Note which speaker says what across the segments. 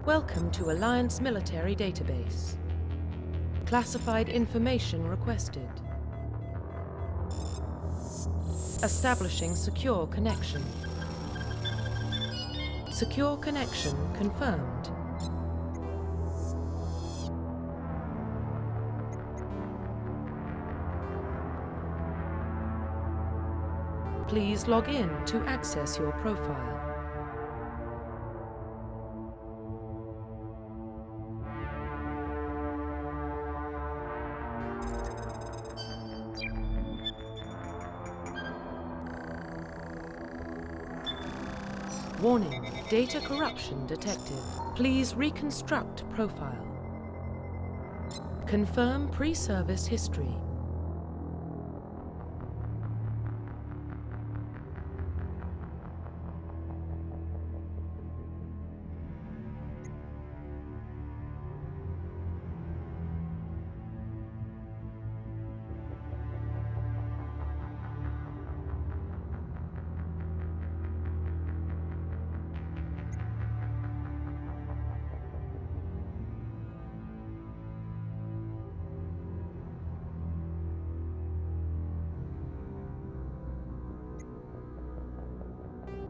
Speaker 1: Welcome to Alliance Military Database. Classified information requested. Establishing secure connection. Secure connection confirmed. Please log in to access your profile. Warning, data corruption detected. Please reconstruct profile. Confirm pre-service history.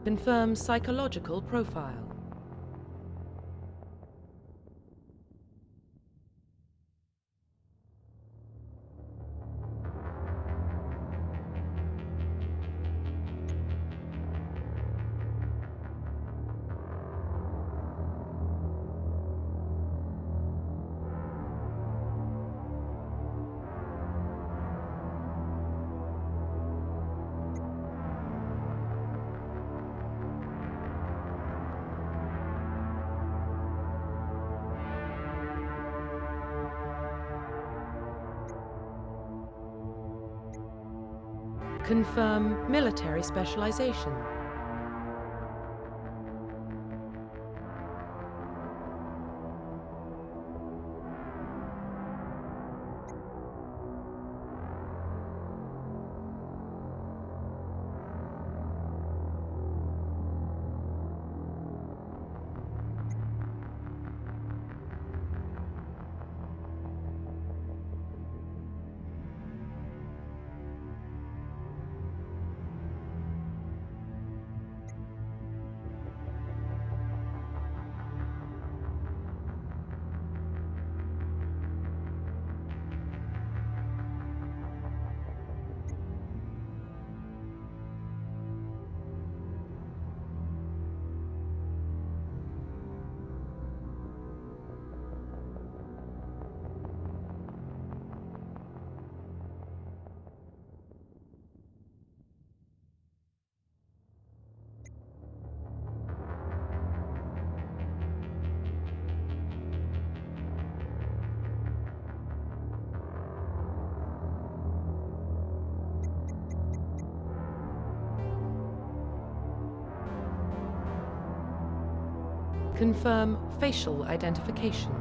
Speaker 1: Confirm psychological profile. Confirm military specialization. Confirm facial identification.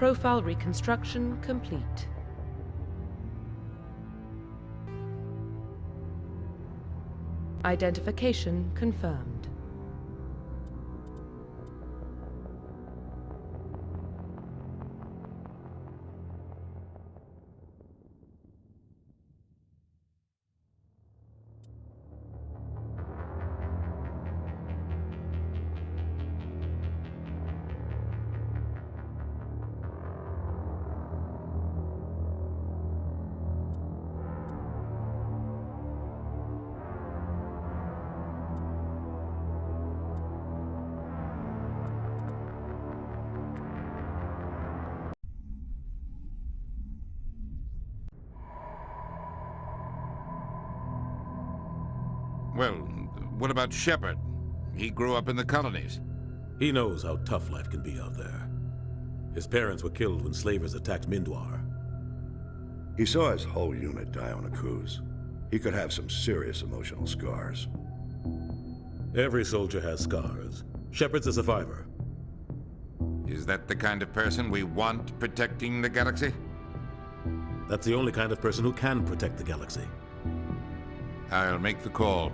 Speaker 1: Profile reconstruction complete. Identification confirmed.
Speaker 2: Well, what about Shepard? He grew up in the colonies.
Speaker 3: He knows how tough life can be out there. His parents were killed when slavers attacked Mindwar.
Speaker 4: He saw his whole unit die on a cruise. He could have some serious emotional scars.
Speaker 3: Every soldier has scars. Shepard's a survivor.
Speaker 2: Is that the kind of person we want protecting the galaxy?
Speaker 3: That's the only kind of person who can protect the galaxy.
Speaker 2: I'll make the call.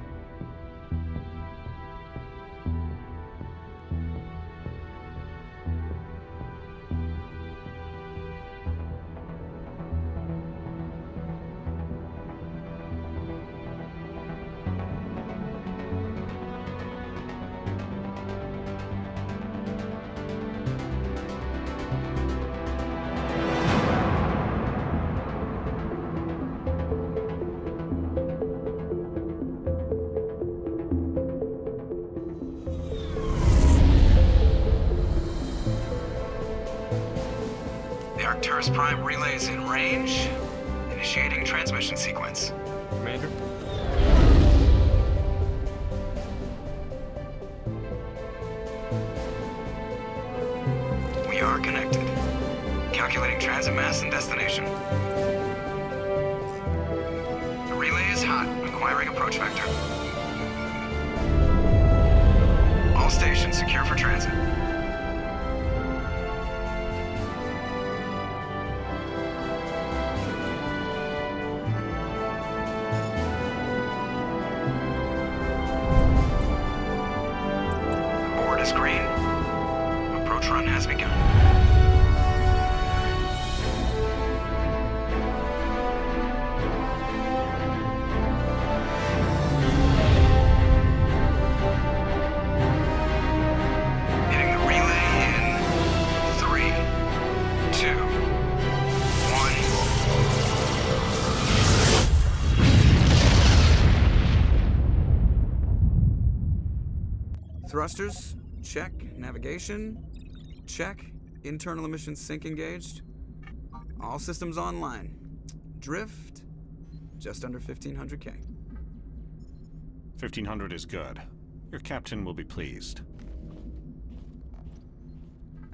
Speaker 5: Arcturus Prime relay is in range. Initiating transmission sequence.
Speaker 6: Commander?
Speaker 5: We are connected. Calculating transit mass and destination. The relay is hot, acquiring approach vector. All stations secure for transit. Green. Approach run has begun. Hitting the relay in 3, 2, 1. Thrusters. Check. Navigation. Check. Internal emission sync engaged. All systems online. Drift. Just under 1500K.
Speaker 6: 1500 is good. Your captain will be pleased.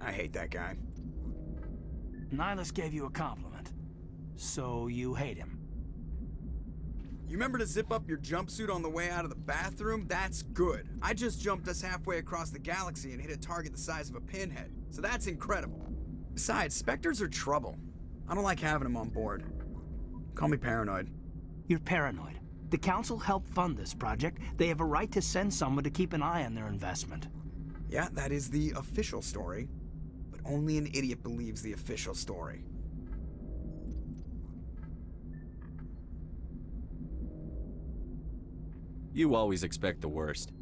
Speaker 5: I hate that guy.
Speaker 7: Nihilus gave you a compliment. So you hate him.
Speaker 5: You remember to zip up your jumpsuit on the way out of the bathroom? That's good. I just jumped us halfway across the galaxy and hit a target the size of a pinhead. So that's incredible. Besides, Spectres are trouble. I don't like having them on board. Call me paranoid.
Speaker 7: You're paranoid. The Council helped fund this project. They have a right to send someone to keep an eye on their investment.
Speaker 5: Yeah, that is the official story. But only an idiot believes the official story.
Speaker 8: You always expect the worst.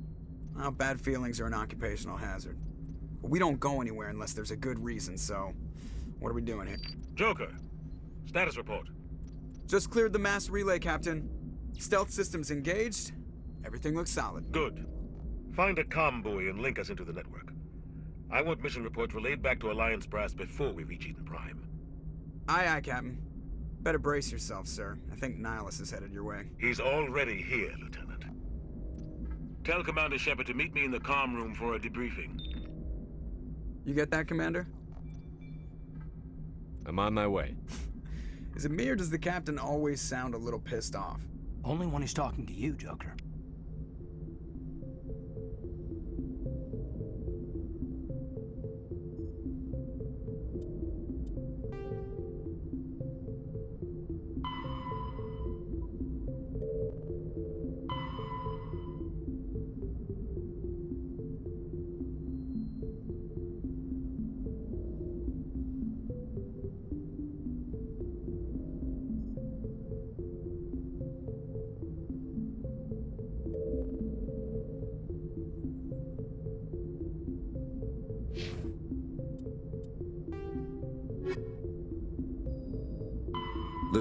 Speaker 5: Well, bad feelings are an occupational hazard. But we don't go anywhere unless there's a good reason, so... What are we doing here?
Speaker 3: Joker, status report.
Speaker 5: Just cleared the mass relay, Captain. Stealth systems engaged. Everything looks solid.
Speaker 3: Good. Find a comm buoy and link us into the network. I want mission reports relayed back to Alliance Brass before we reach Eden Prime.
Speaker 5: Aye, aye, Captain. Better brace yourself, sir. I think Nihilus is headed your way.
Speaker 3: He's already here, Lieutenant. Tell Commander Shepard to meet me in the comm room for a debriefing.
Speaker 5: You get that, Commander?
Speaker 8: I'm on my way.
Speaker 5: Is it me or does the Captain always sound a little pissed off?
Speaker 7: Only when he's talking to you, Joker.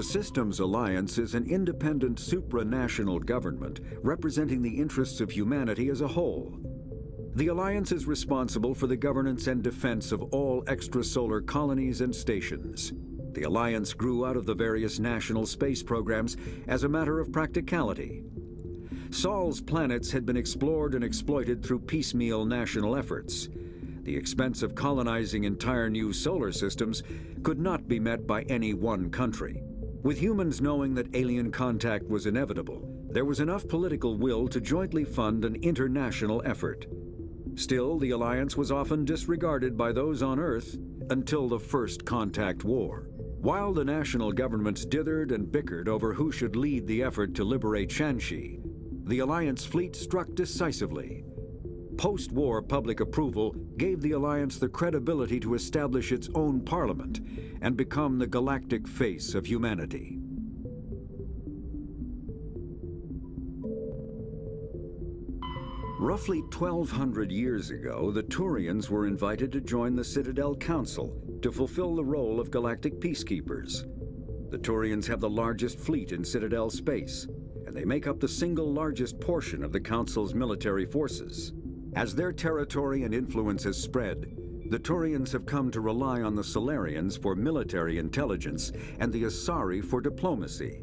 Speaker 9: Systems Alliance is an independent supranational government representing the interests of humanity as a whole. The Alliance is responsible for the governance and defense of all extrasolar colonies and stations. The Alliance grew out of the various national space programs as a matter of practicality. Sol's planets had been explored and exploited through piecemeal national efforts. The expense of colonizing entire new solar systems could not be met by any one country. With humans knowing that alien contact was inevitable, there was enough political will to jointly fund an international effort. Still, the Alliance was often disregarded by those on Earth until the First Contact War. While the national governments dithered and bickered over who should lead the effort to liberate Shanxi, the Alliance fleet struck decisively. Post-war public approval gave the Alliance the credibility to establish its own parliament and become the galactic face of humanity. Roughly 1,200 years ago, the Turians were invited to join the Citadel Council to fulfill the role of galactic peacekeepers. The Turians have the largest fleet in Citadel space, and they make up the single largest portion of the Council's military forces. As their territory and influence has spread, the Turians have come to rely on the Solarians for military intelligence and the Asari for diplomacy.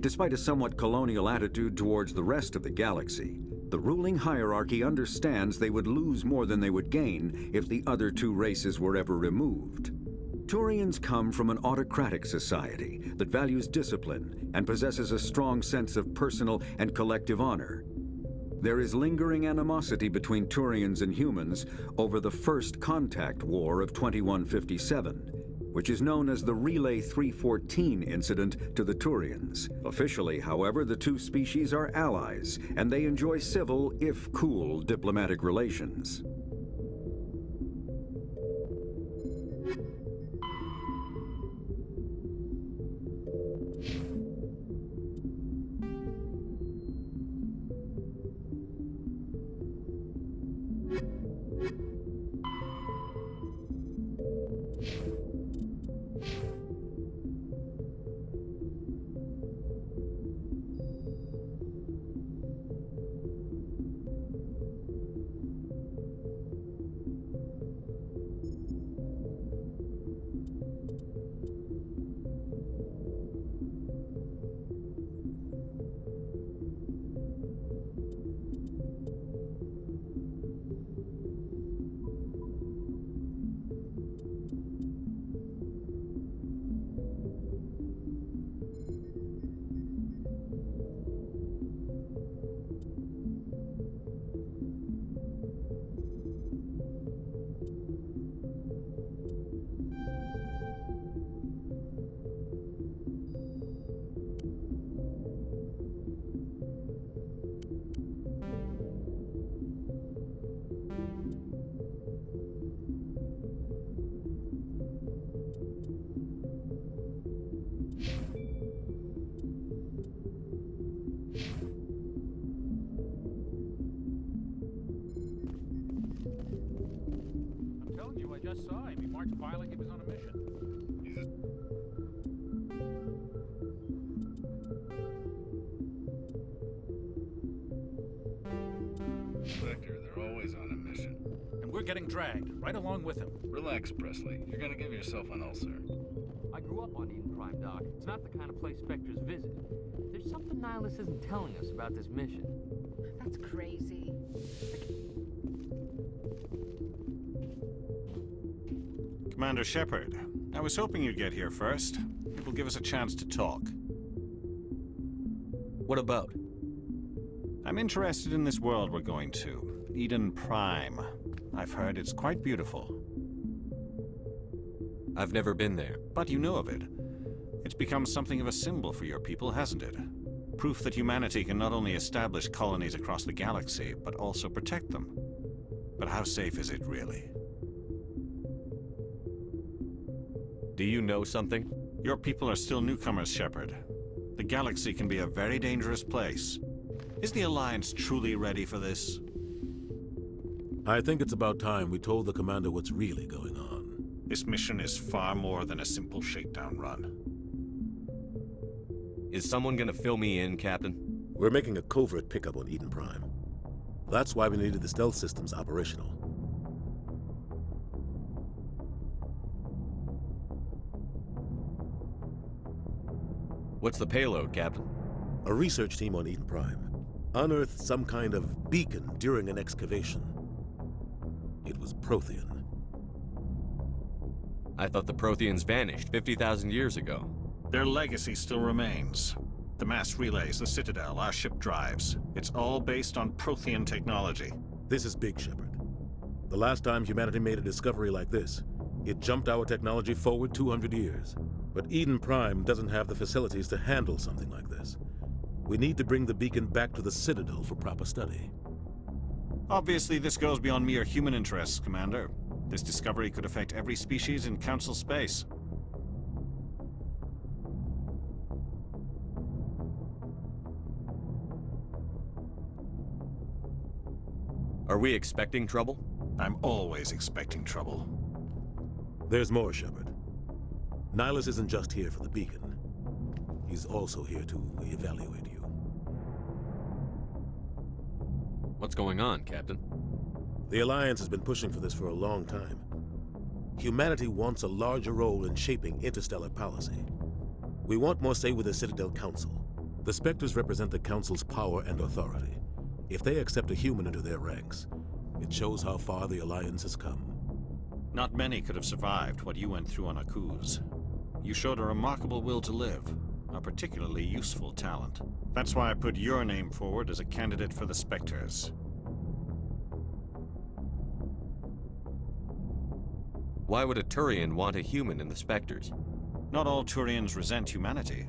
Speaker 9: Despite a somewhat colonial attitude towards the rest of the galaxy, the ruling hierarchy understands they would lose more than they would gain if the other two races were ever removed. Turians come from an autocratic society that values discipline and possesses a strong sense of personal and collective honor. There is lingering animosity between Turians and humans over the First Contact War of 2157, which is known as the Relay 314 incident to the Turians. Officially, however, the two species are allies, and they enjoy civil, if cool, diplomatic relations.
Speaker 6: just saw him. He marched by like he was on a mission.
Speaker 10: Spectre, they're always on a mission.
Speaker 6: And we're getting dragged, right along with him.
Speaker 10: Relax, Presley. You're gonna give yourself an ulcer.
Speaker 11: I grew up on Eden Prime, Doc. It's not the kind of place Spectres visit. There's something Nihilus isn't telling us about this mission.
Speaker 12: That's crazy.
Speaker 6: Commander Shepard, I was hoping you'd get here first. It will give us a chance to talk.
Speaker 8: What about?
Speaker 6: I'm interested in this world we're going to, Eden Prime. I've heard it's quite beautiful.
Speaker 8: I've never been there.
Speaker 6: But you know of it. It's become something of a symbol for your people, hasn't it? Proof that humanity can not only establish colonies across the galaxy, but also protect them. But how safe is it, really?
Speaker 8: Do you know something?
Speaker 6: Your people are still newcomers, Shepard. The galaxy can be a very dangerous place. Is the Alliance truly ready for this?
Speaker 13: I think it's about time we told the Commander what's really going on.
Speaker 6: This mission is far more than a simple shakedown run.
Speaker 8: Is someone gonna fill me in, Captain?
Speaker 13: We're making a covert pickup on Eden Prime. That's why we needed the stealth systems operational.
Speaker 8: What's the payload, Captain?
Speaker 13: A research team on Eden Prime unearthed some kind of beacon during an excavation. It was Prothean.
Speaker 8: I thought the Protheans vanished 50,000 years ago.
Speaker 6: Their legacy still remains. The mass relays, the Citadel, our ship drives. It's all based on Prothean technology.
Speaker 13: This is big, Shepard. The last time humanity made a discovery like this, it jumped our technology forward 200 years. But Eden Prime doesn't have the facilities to handle something like this. We need to bring the beacon back to the Citadel for proper study.
Speaker 6: Obviously, this goes beyond mere human interests, Commander. This discovery could affect every species in Council space.
Speaker 8: Are we expecting trouble?
Speaker 6: I'm always expecting trouble.
Speaker 13: There's more, Shepard. Nihilus isn't just here for the beacon. He's also here to evaluate you.
Speaker 8: What's going on, Captain?
Speaker 13: The Alliance has been pushing for this for a long time. Humanity wants a larger role in shaping interstellar policy. We want more say with the Citadel Council. The Spectres represent the Council's power and authority. If they accept a human into their ranks, it shows how far the Alliance has come.
Speaker 6: Not many could have survived what you went through on Akuz. You showed a remarkable will to live, a particularly useful talent. That's why I put your name forward as a candidate for the Spectres.
Speaker 8: Why would a Turian want a human in the Spectres?
Speaker 6: Not all Turians resent humanity.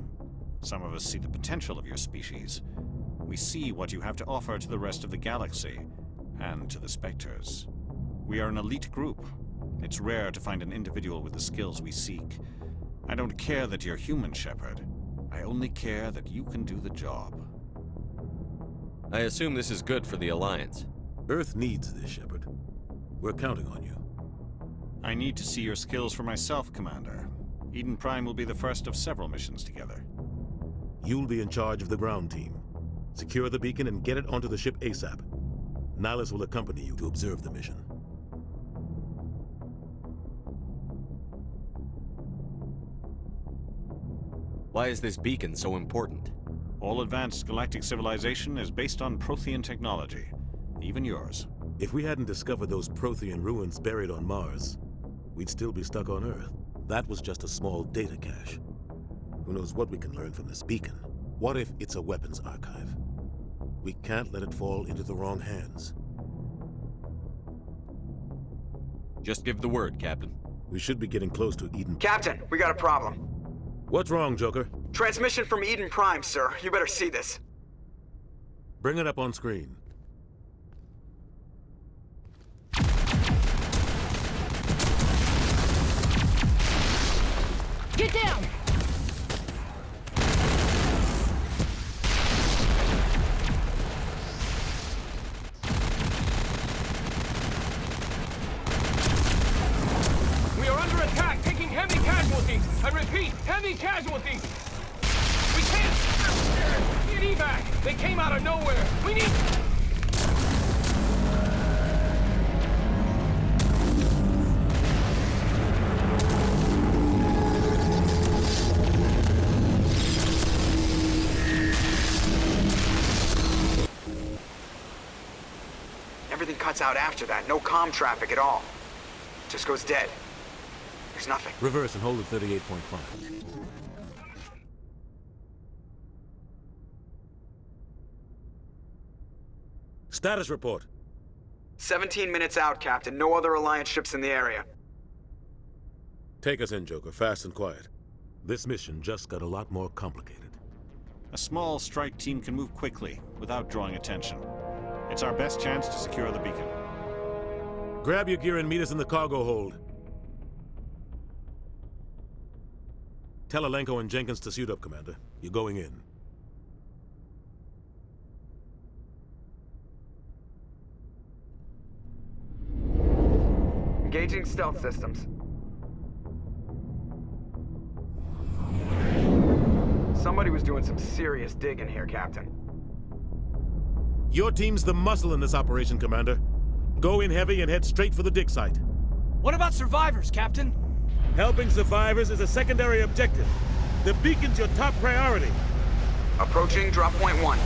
Speaker 6: Some of us see the potential of your species. We see what you have to offer to the rest of the galaxy, and to the Spectres. We are an elite group. It's rare to find an individual with the skills we seek. I don't care that you're human, Shepard. I only care that you can do the job.
Speaker 8: I assume this is good for the Alliance.
Speaker 13: Earth needs this, Shepard. We're counting on you.
Speaker 6: I need to see your skills for myself, Commander. Eden Prime will be the first of several missions together.
Speaker 13: You'll be in charge of the ground team. Secure the beacon and get it onto the ship ASAP. Nihilus will accompany you to observe the mission.
Speaker 8: Why is this beacon so important?
Speaker 6: All advanced galactic civilization is based on Prothean technology. Even yours.
Speaker 13: If we hadn't discovered those Prothean ruins buried on Mars, we'd still be stuck on Earth. That was just a small data cache. Who knows what we can learn from this beacon? What if it's a weapons archive? We can't let it fall into the wrong hands.
Speaker 8: Just give the word, Captain.
Speaker 13: We should be getting close to Eden.
Speaker 5: Captain, we got a problem.
Speaker 13: What's wrong, Joker?
Speaker 5: Transmission from Eden Prime, sir. You better see this.
Speaker 13: Bring it up on screen.
Speaker 12: Get down!
Speaker 11: We are under attack, taking heavy casualties. I repeat, heavy casualties. We can't get evac. They came out of nowhere. We need...
Speaker 5: Everything cuts out after that. No comm traffic at all. Just goes dead. There's nothing.
Speaker 13: Reverse and hold at 38.5. Status report.
Speaker 5: 17 minutes out, Captain. No other Alliance ships in the area.
Speaker 13: Take us in, Joker, fast and quiet. This mission just got a lot more complicated.
Speaker 6: A small strike team can move quickly, without drawing attention. It's our best chance to secure the beacon.
Speaker 13: Grab your gear and meet us in the cargo hold. Tell Alenko and Jenkins to suit up, Commander. You're going in.
Speaker 5: Engaging stealth systems. Somebody was doing some serious digging here, Captain.
Speaker 13: Your team's the muscle in this operation, Commander. Go in heavy and head straight for the dig site.
Speaker 7: What about survivors, Captain?
Speaker 13: Helping survivors is a secondary objective. The beacon's your top priority.
Speaker 5: Approaching drop point 1.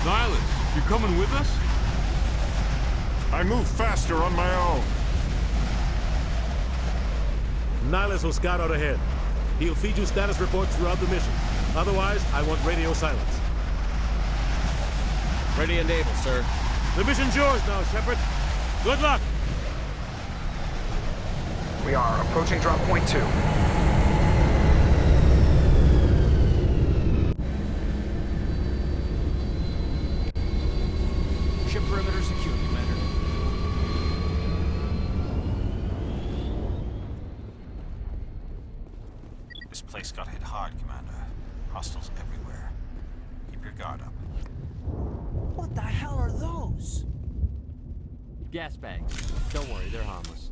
Speaker 11: Nihilus, you coming with us?
Speaker 6: I move faster on my own.
Speaker 13: Nihilus will scout out ahead. He'll feed you status reports throughout the mission. Otherwise, I want radio silence.
Speaker 8: Ready and able, sir.
Speaker 13: The mission's yours now, Shepard. Good luck!
Speaker 5: We are approaching drop point 2.
Speaker 7: Ship perimeter secure, Commander.
Speaker 6: This place got hit hard, Commander. Hostiles everywhere. Keep your guard up.
Speaker 7: What the hell are those?
Speaker 8: Gas bags. Don't worry, they're harmless.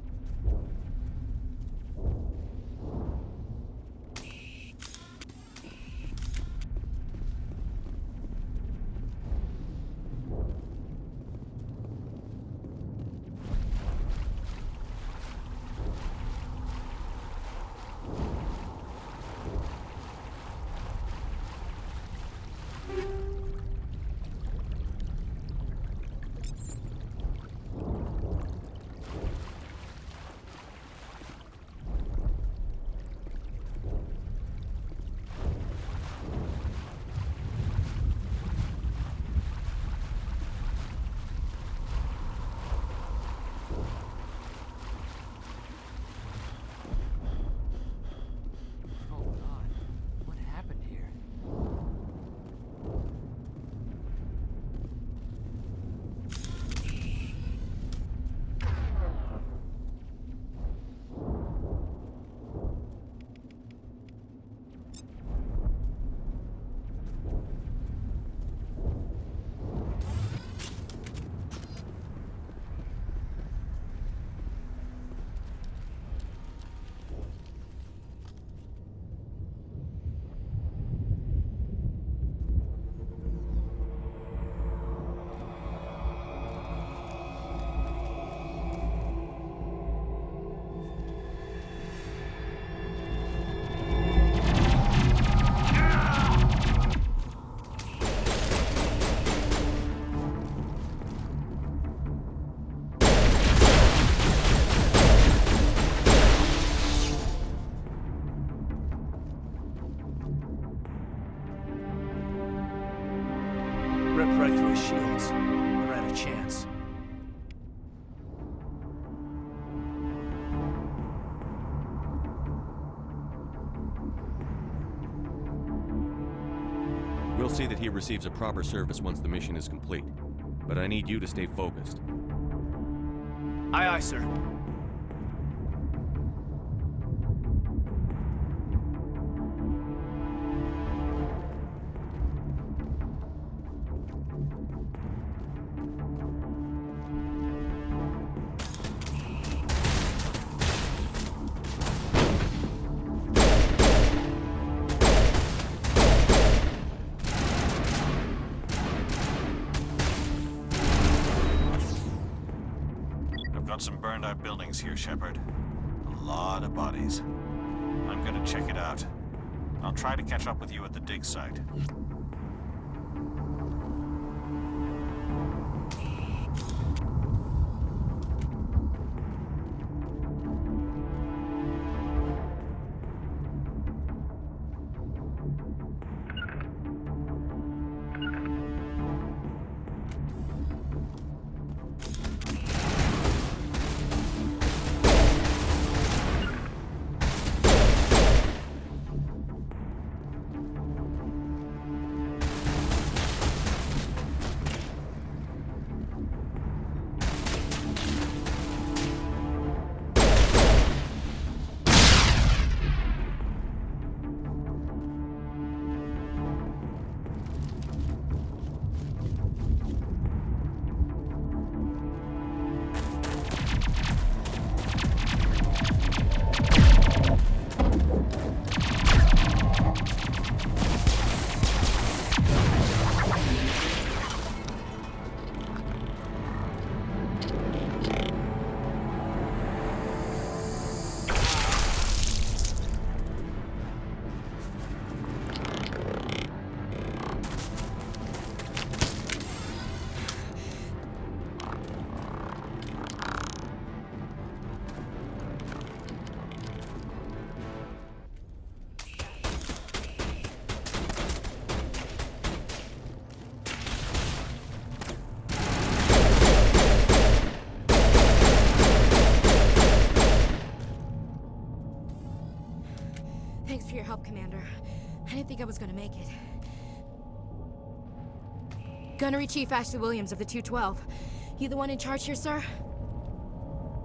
Speaker 7: Ripped right through his shields. Never had a chance.
Speaker 8: We'll see that he receives a proper service once the mission is complete. But I need you to stay focused.
Speaker 7: Aye, aye, sir.
Speaker 6: Some burned out buildings here, Shepard. A lot of bodies. I'm gonna check it out. I'll try to catch up with you at the dig site.
Speaker 14: make it. Gunnery Chief Ashley Williams of the 212. You the one in charge here, sir?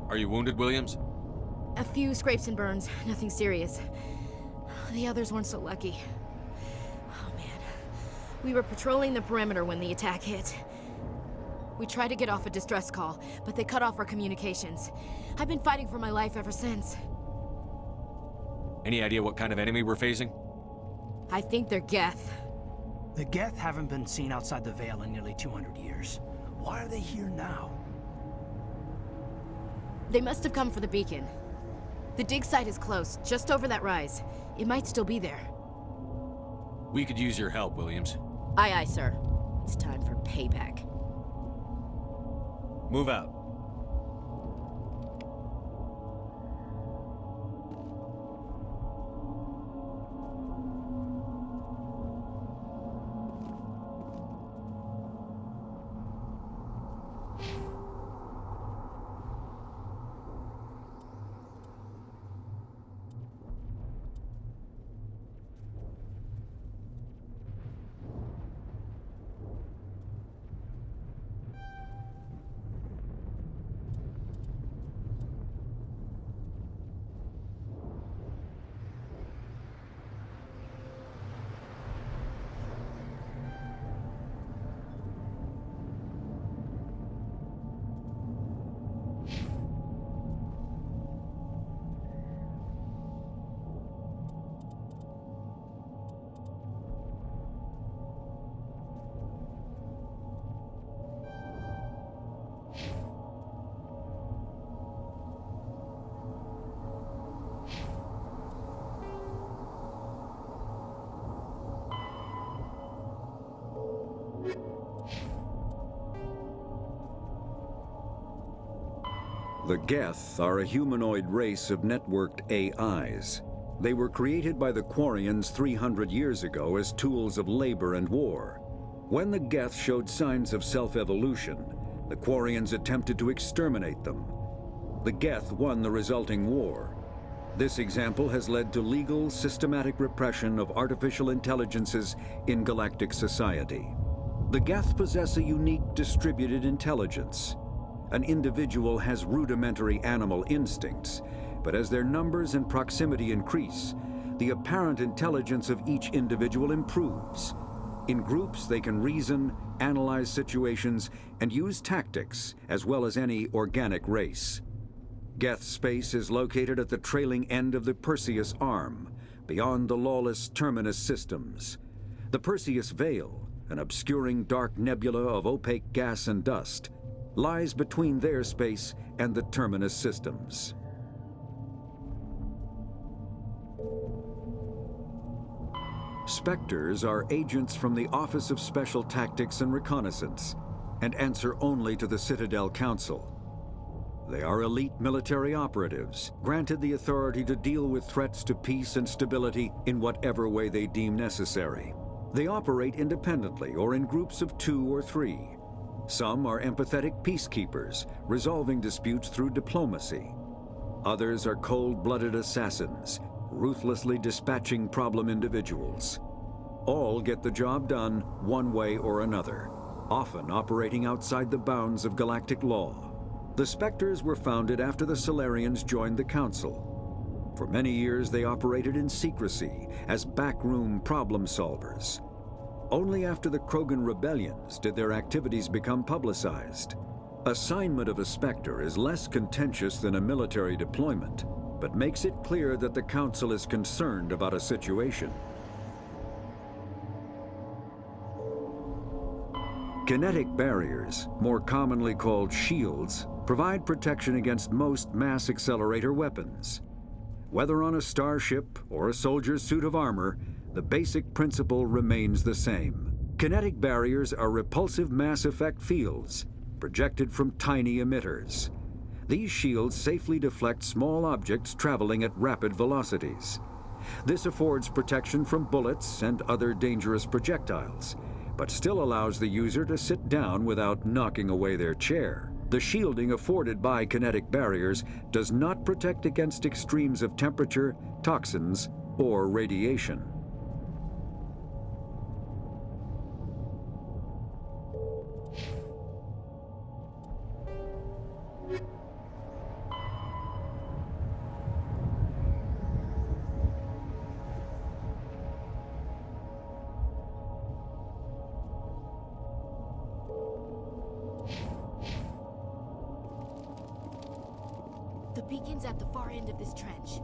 Speaker 8: Are you wounded, Williams?
Speaker 14: A few scrapes and burns, nothing serious. The others weren't so lucky. Oh man. We were patrolling the perimeter when the attack hit. We tried to get off a distress call, but they cut off our communications. I've been fighting for my life ever since.
Speaker 8: Any idea what kind of enemy we're facing?
Speaker 14: I think they're Geth.
Speaker 7: The Geth haven't been seen outside the Veil in nearly 200 years. Why are they here now?
Speaker 14: They must have come for the beacon. The dig site is close, just over that rise. It might still be there.
Speaker 8: We could use your help, Williams.
Speaker 14: Aye, aye, sir. It's time for payback.
Speaker 8: Move out.
Speaker 9: The Geth are a humanoid race of networked AIs. They were created by the Quarians 300 years ago as tools of labor and war. When the Geth showed signs of self-evolution, the Quarians attempted to exterminate them. The Geth won the resulting war. This example has led to legal, systematic repression of artificial intelligences in galactic society. The Geth possess a unique distributed intelligence. An individual has rudimentary animal instincts, but as their numbers and proximity increase, the apparent intelligence of each individual improves. In groups, they can reason, analyze situations, and use tactics, as well as any organic race. Geth space is located at the trailing end of the Perseus Arm, beyond the lawless Terminus systems. The Perseus Veil, an obscuring dark nebula of opaque gas and dust, lies between their space and the Terminus systems. Spectres are agents from the Office of Special Tactics and Reconnaissance, and answer only to the Citadel Council. They are elite military operatives, granted the authority to deal with threats to peace and stability in whatever way they deem necessary. They operate independently or in groups of 2 or 3. Some are empathetic peacekeepers, resolving disputes through diplomacy. Others are cold-blooded assassins, ruthlessly dispatching problem individuals. All get the job done one way or another, often operating outside the bounds of galactic law. The Spectres were founded after the Solarians joined the Council. For many years, they operated in secrecy as backroom problem solvers. Only after the Krogan rebellions did their activities become publicized. Assignment of a Spectre is less contentious than a military deployment, but makes it clear that the Council is concerned about a situation. Kinetic barriers, more commonly called shields, provide protection against most mass accelerator weapons. Whether on a starship or a soldier's suit of armor, the basic principle remains the same. Kinetic barriers are repulsive mass effect fields, projected from tiny emitters. These shields safely deflect small objects traveling at rapid velocities. This affords protection from bullets and other dangerous projectiles, but still allows the user to sit down without knocking away their chair. The shielding afforded by kinetic barriers does not protect against extremes of temperature, toxins, or radiation.
Speaker 14: beacon's at the far end of this trench.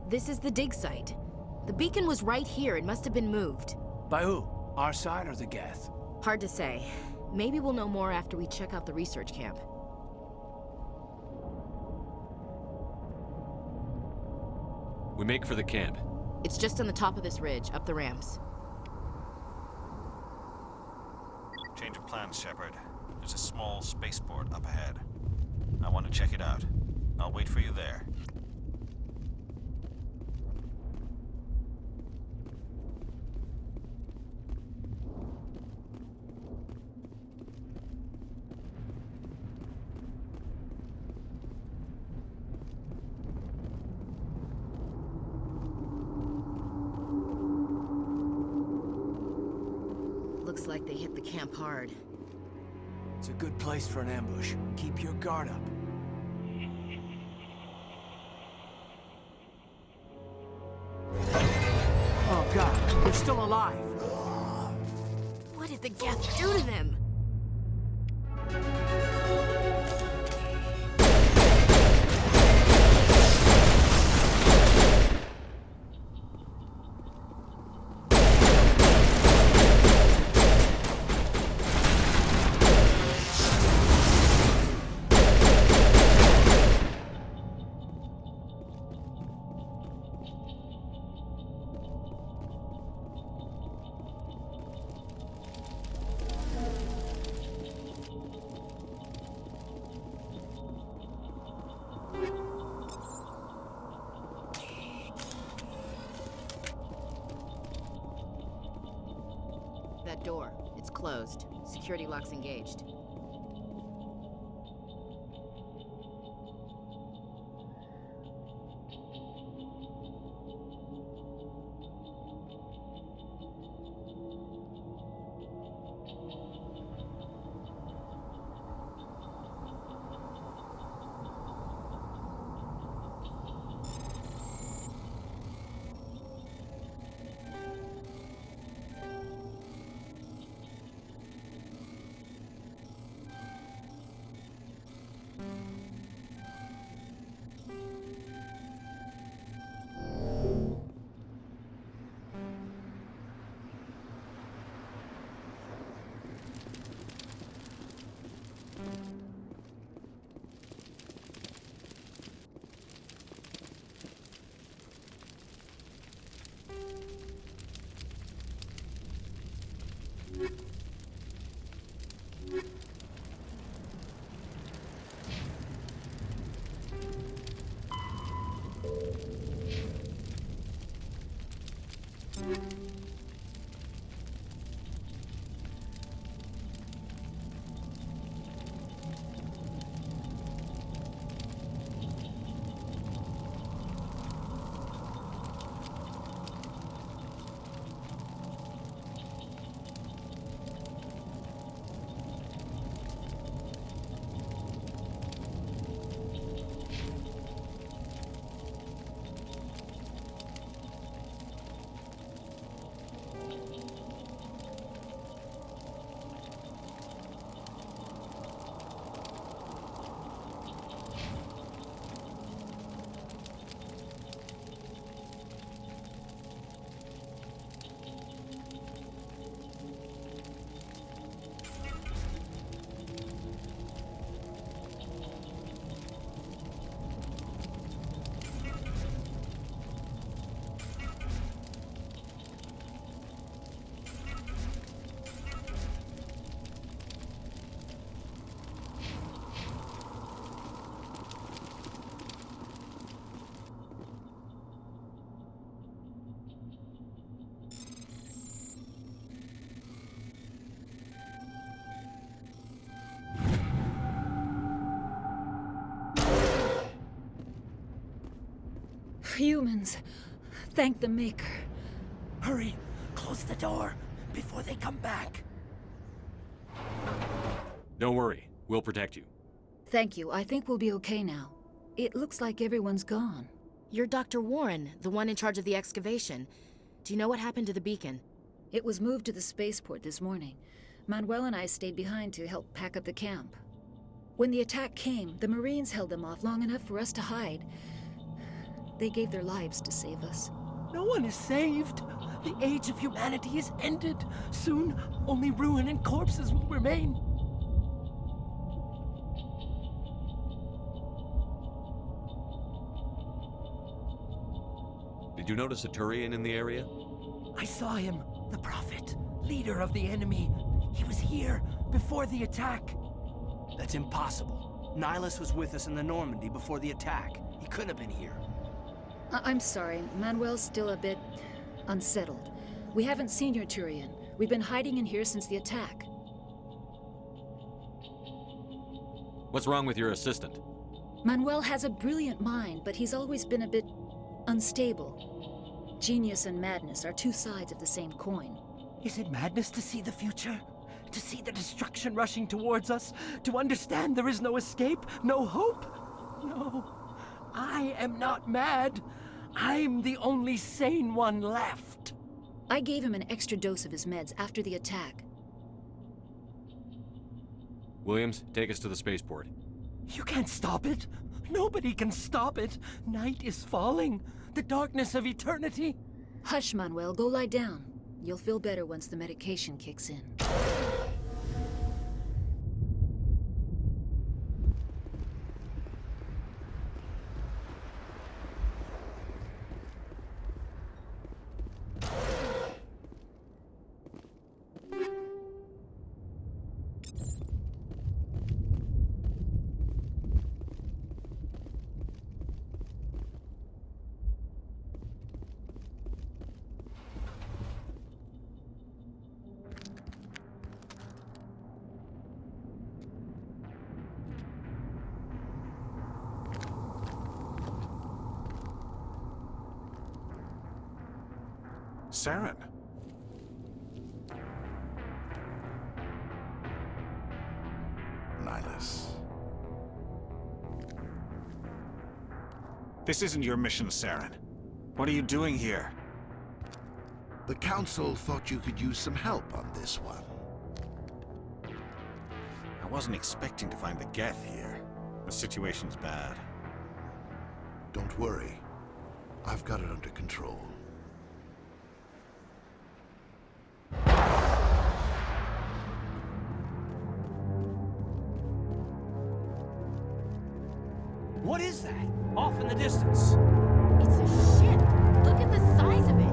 Speaker 14: This is the dig site. The beacon was right here. It must have been moved.
Speaker 7: By who? Our side or the Geth?
Speaker 14: Hard to say. Maybe we'll know more after we check out the research camp.
Speaker 8: We make for the camp.
Speaker 14: It's just on the top of this ridge, up the ramps.
Speaker 6: Change of plans, Shepard. There's a small spaceport up ahead. I want to check it out. I'll wait for you there.
Speaker 14: Looks like they hit the camp hard.
Speaker 7: It's a good place for an ambush. Keep your guard up. Oh God, they're still alive.
Speaker 14: What did the Geth do to them? That door, it's closed. Security lock's engaged.
Speaker 15: Humans. Thank the Maker.
Speaker 7: Hurry, close the door before they come back.
Speaker 8: Don't worry, we'll protect you.
Speaker 15: Thank you. I think we'll be okay now. It looks like everyone's gone.
Speaker 14: You're Dr. Warren, the one in charge of the excavation. Do you know what happened to the beacon?
Speaker 15: It was moved to the spaceport this morning. Manuel and I stayed behind to help pack up the camp. When the attack came, the Marines held them off long enough for us to hide. They gave their lives to save us.
Speaker 7: No one is saved. The age of humanity is ended. Soon, only ruin and corpses will remain.
Speaker 8: Did you notice a Turian in the area?
Speaker 7: I saw him, the Prophet, leader of the enemy. He was here before the attack.
Speaker 5: That's impossible. Nihilus was with us in the Normandy before the attack. He couldn't have been here.
Speaker 15: I'm sorry. Manuel's still a bit unsettled. We haven't seen your Turian. We've been hiding in here since the attack.
Speaker 8: What's wrong with your assistant?
Speaker 15: Manuel has a brilliant mind, but he's always been a bit unstable. Genius and madness are two sides of the same coin.
Speaker 7: Is it madness to see the future? To see the destruction rushing towards us? To understand there is no escape? No hope? No. I am not mad. I'm the only sane one left.
Speaker 15: I gave him an extra dose of his meds after the attack.
Speaker 8: Williams, take us to the spaceport.
Speaker 7: You can't stop it. Nobody can stop it. Night is falling. The darkness of eternity.
Speaker 15: Hush, Manuel. Go lie down. You'll feel better once the medication kicks in.
Speaker 13: Saren.
Speaker 16: Nihilus.
Speaker 17: This isn't your mission, Saren. What are you doing here?
Speaker 16: The Council thought you could use some help on this one.
Speaker 17: I wasn't expecting to find the Geth here. The situation's bad.
Speaker 16: Don't worry. I've got it under control.
Speaker 7: What is that? Off in the distance.
Speaker 14: It's a ship. Look at the size of it.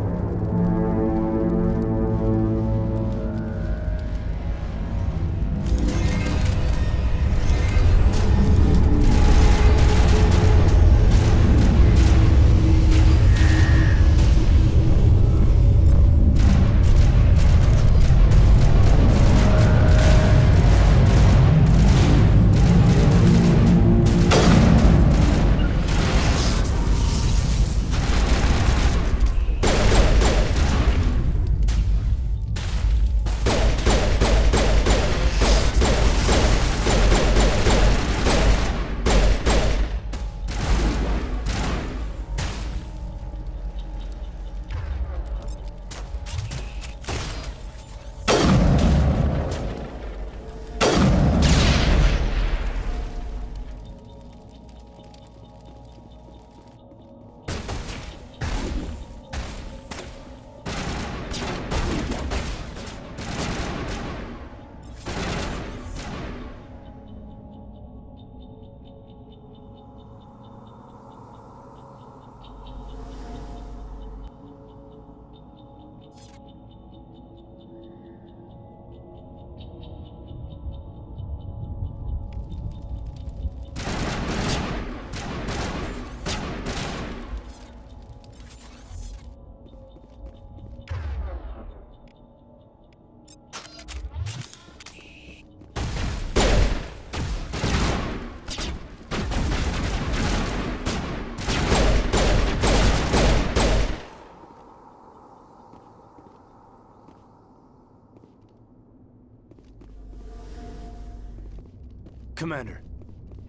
Speaker 18: Commander,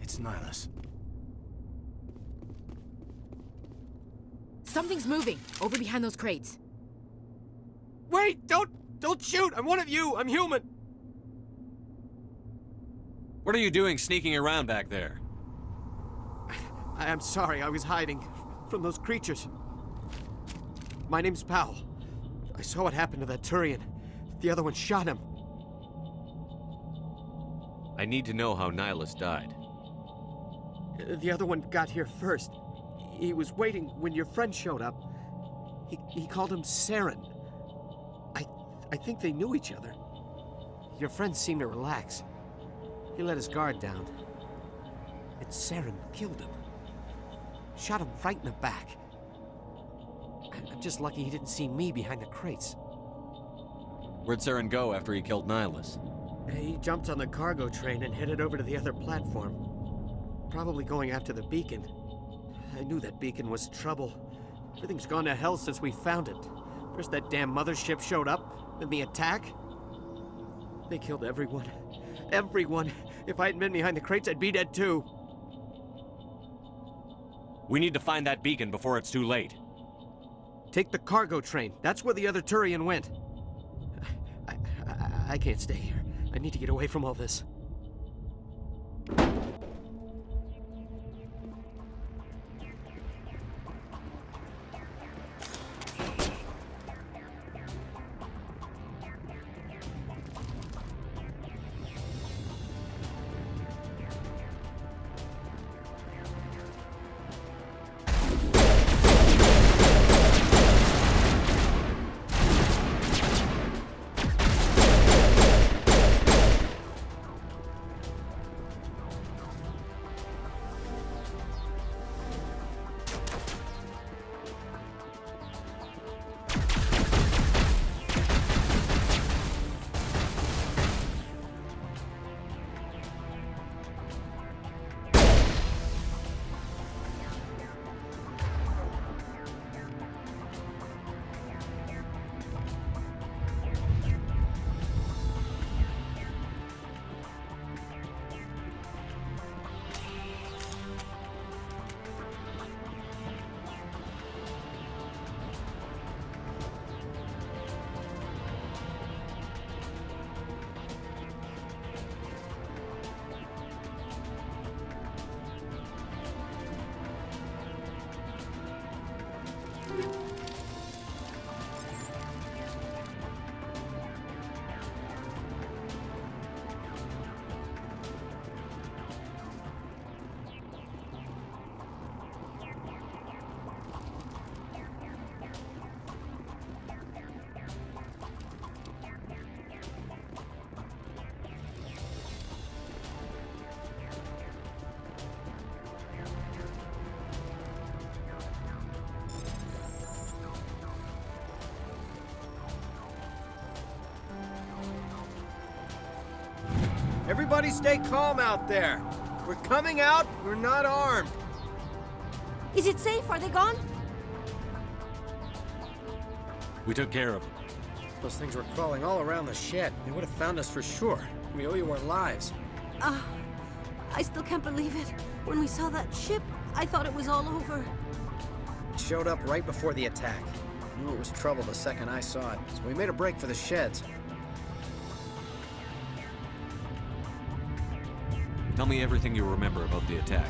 Speaker 18: it's Nihilus.
Speaker 14: Something's moving, over behind those crates.
Speaker 7: Wait! Don't shoot! I'm one of you! I'm human!
Speaker 8: What are you doing sneaking around back there?
Speaker 7: I'm sorry, I was hiding from those creatures. My name's Powell. I saw what happened to that Turian. The other one shot him.
Speaker 8: I need to know how Nihilus died.
Speaker 7: The other one got here first. He was waiting when your friend showed up. He called him Saren. I think they knew each other. Your friend seemed to relax. He let his guard down. And Saren killed him. Shot him right in the back. I'm just lucky he didn't see me behind the crates.
Speaker 8: Where'd Saren go after he killed Nihilus?
Speaker 7: He jumped on the cargo train and headed over to the other platform. Probably going after the beacon. I knew that beacon was trouble. Everything's gone to hell since we found it. First that damn mothership showed up, then the attack. They killed everyone. Everyone. If I hadn't been behind the crates, I'd be dead too.
Speaker 8: We need to find that beacon before it's too late.
Speaker 7: Take the cargo train. That's where the other Turian went. I can't stay here. I need to get away from all this.
Speaker 19: Everybody stay calm out there. We're coming out, we're not armed.
Speaker 20: Is it safe? Are they gone?
Speaker 8: We took care of them.
Speaker 19: Those things were crawling all around the shed. They would have found us for sure. We owe you our lives.
Speaker 20: I still can't believe it. When we saw that ship, I thought it was all over.
Speaker 19: It showed up right before the attack. I knew it was trouble the second I saw it, so we made a break for the sheds.
Speaker 8: Tell me everything you remember about the attack.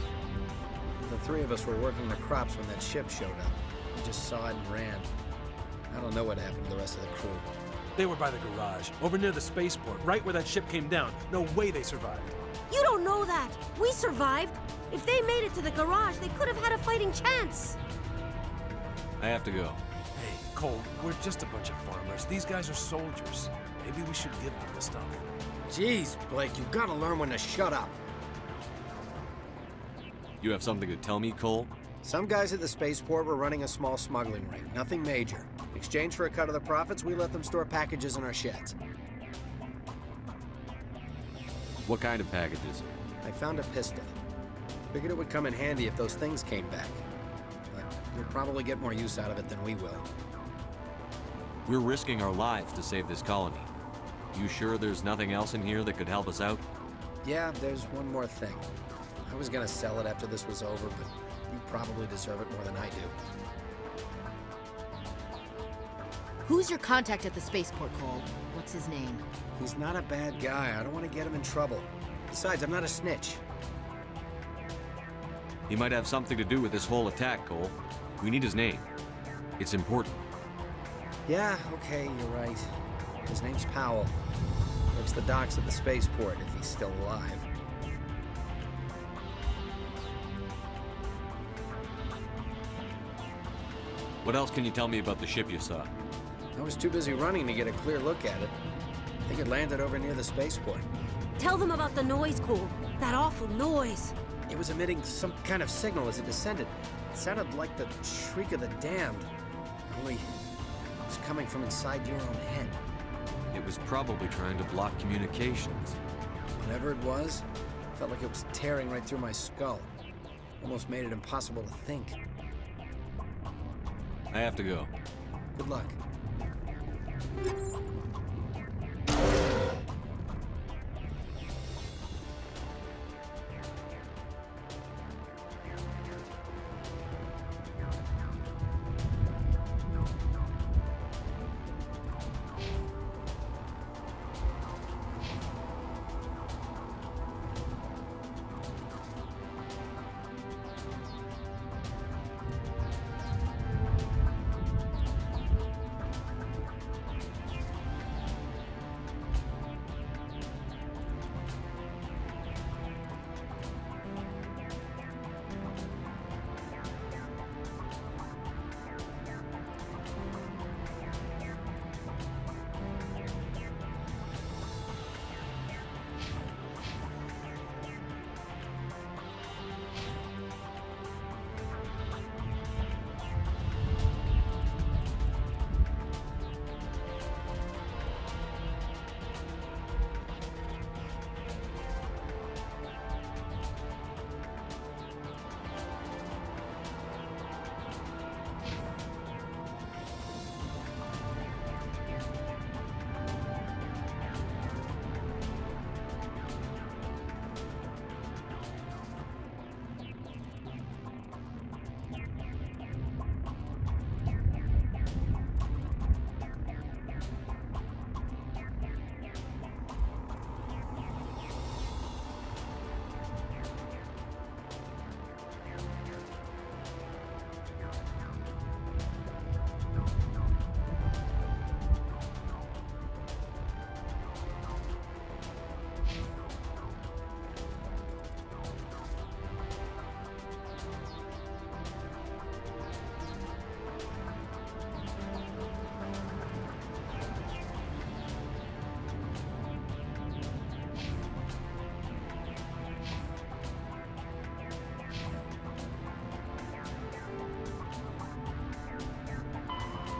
Speaker 19: The three of us were working the crops when that ship showed up. We just saw it and ran. I don't know what happened to the rest of the crew.
Speaker 21: They were by the garage, over near the spaceport, right where that ship came down. No way they survived.
Speaker 20: You don't know that. We survived. If they made it to the garage, they could have had a fighting chance.
Speaker 8: I have to go.
Speaker 21: Hey, Cole, we're just a bunch of farmers. These guys are soldiers. Maybe we should give them the stuff.
Speaker 19: Jeez, Blake, you gotta learn when to shut up.
Speaker 8: You have something to tell me, Cole?
Speaker 19: Some guys at the spaceport were running a small smuggling ring, nothing major. In exchange for a cut of the profits, we let them store packages in our sheds.
Speaker 8: What kind of packages?
Speaker 19: I found a pistol. Figured it would come in handy if those things came back. But you'll probably get more use out of it than we will.
Speaker 8: We're risking our lives to save this colony. You sure there's nothing else in here that could help us out?
Speaker 19: Yeah, there's one more thing. I was gonna sell it after this was over, but you probably deserve it more than I do.
Speaker 14: Who's your contact at the spaceport, Cole? What's his name?
Speaker 19: He's not a bad guy. I don't want to get him in trouble. Besides, I'm not a snitch.
Speaker 8: He might have something to do with this whole attack, Cole. We need his name. It's important.
Speaker 19: Yeah, okay, you're right. His name's Powell. Works the docks at the spaceport, if he's still alive.
Speaker 8: What else can you tell me about the ship you saw?
Speaker 19: I was too busy running to get a clear look at it. I think it landed over near the spaceport.
Speaker 20: Tell them about the noise, Cole. That awful noise.
Speaker 19: It was emitting some kind of signal as it descended. It sounded like the shriek of the damned. Only it was coming from inside your own head.
Speaker 8: It was probably trying to block communications.
Speaker 19: Whatever it was, felt like it was tearing right through my skull. Almost made it impossible to think.
Speaker 8: I have to go.
Speaker 19: Good luck.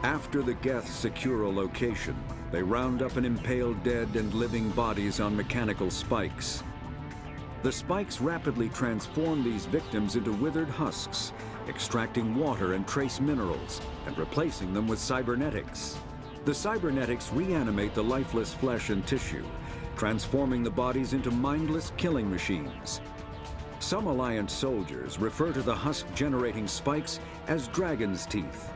Speaker 9: After the Geths secure a location, they round up and impale dead and living bodies on mechanical spikes. The spikes rapidly transform these victims into withered husks, extracting water and trace minerals, and replacing them with cybernetics. The cybernetics reanimate the lifeless flesh and tissue, transforming the bodies into mindless killing machines. Some Alliance soldiers refer to the husk-generating spikes as dragon's teeth,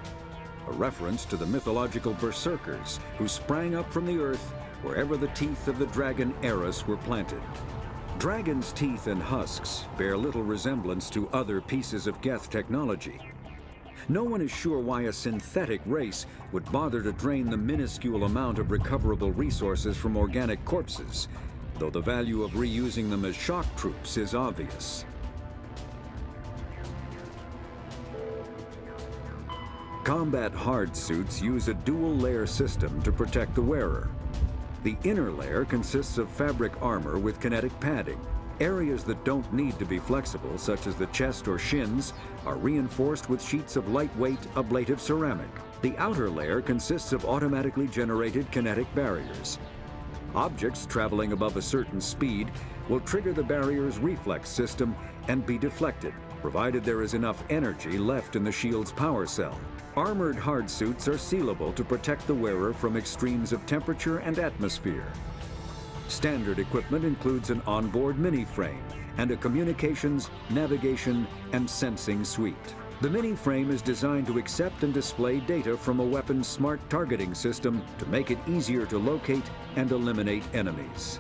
Speaker 9: a reference to the mythological berserkers who sprang up from the earth wherever the teeth of the dragon Eris were planted. Dragon's teeth and husks bear little resemblance to other pieces of Geth technology. No one is sure why a synthetic race would bother to drain the minuscule amount of recoverable resources from organic corpses, though the value of reusing them as shock troops is obvious. Combat hard suits use a dual-layer system to protect the wearer. The inner layer consists of fabric armor with kinetic padding. Areas that don't need to be flexible, such as the chest or shins, are reinforced with sheets of lightweight ablative ceramic. The outer layer consists of automatically generated kinetic barriers. Objects traveling above a certain speed will trigger the barrier's reflex system and be deflected, provided there is enough energy left in the shield's power cell. Armored hard suits are sealable to protect the wearer from extremes of temperature and atmosphere. Standard equipment includes an onboard mini-frame and a communications, navigation, and sensing suite. The mini-frame is designed to accept and display data from a weapon's smart targeting system to make it easier to locate and eliminate enemies.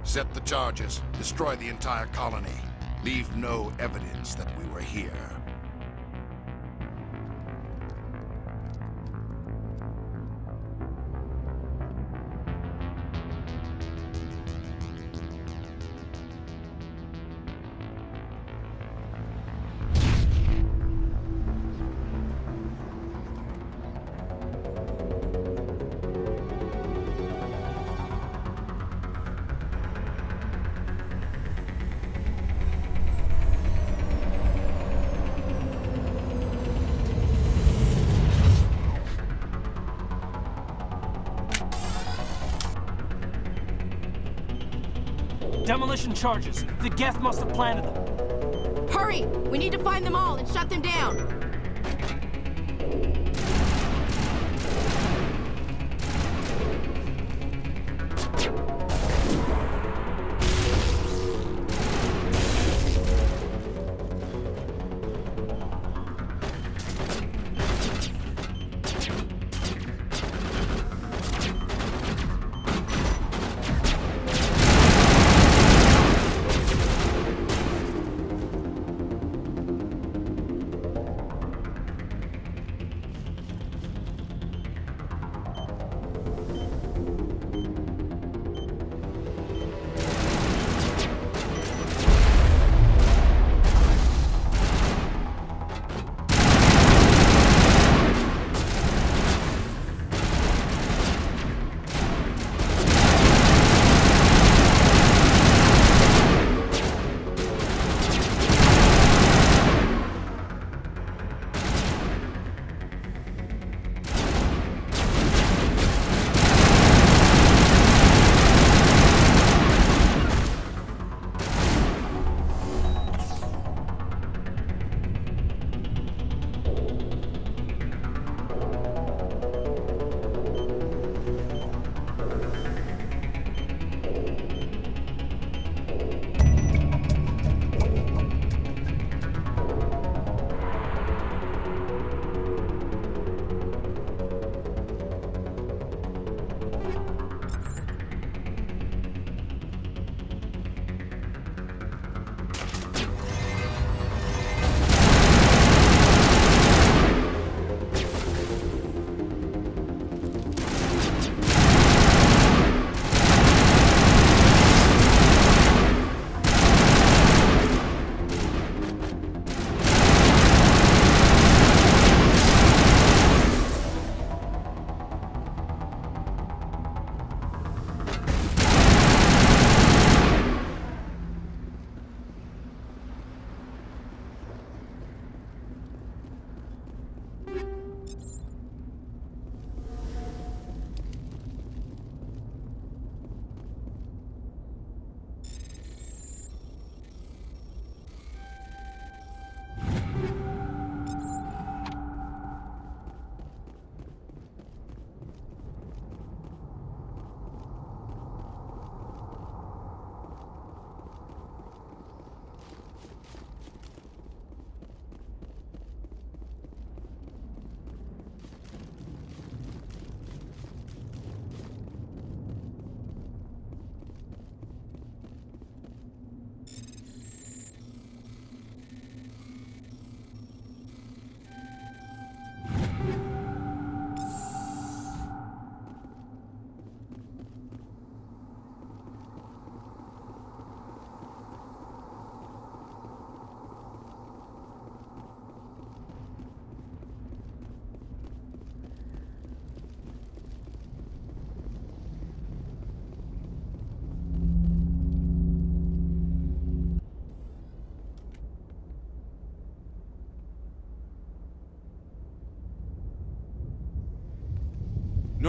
Speaker 16: Set the charges. Destroy the entire colony. Leave no evidence that we were here.
Speaker 11: Demolition charges. The Geth must have planted them.
Speaker 14: Hurry! We need to find them all and shut them down!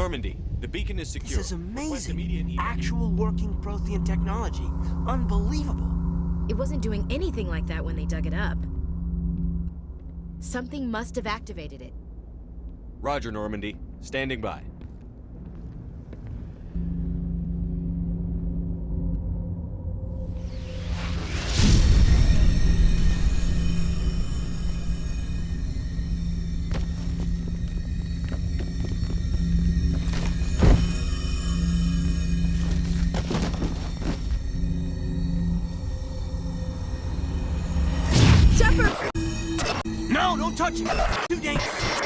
Speaker 8: Normandy, the beacon is secure.
Speaker 18: This is amazing. Actual working Prothean technology. Unbelievable.
Speaker 14: It wasn't doing anything like that when they dug it up. Something must have activated it.
Speaker 8: Roger, Normandy. Standing by.
Speaker 18: No, don't touch it! Too dangerous!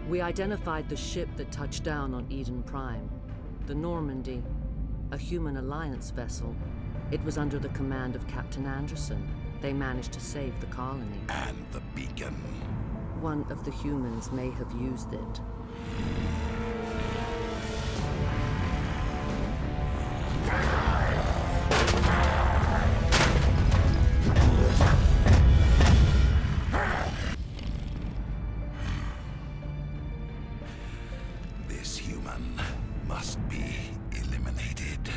Speaker 1: We identified the ship that touched down on Eden Prime. The Normandy, a human alliance vessel. It was under the command of Captain Anderson. They managed to save the colony.
Speaker 16: And the beacon.
Speaker 1: One of the humans may have used it.
Speaker 16: This human must be eliminated.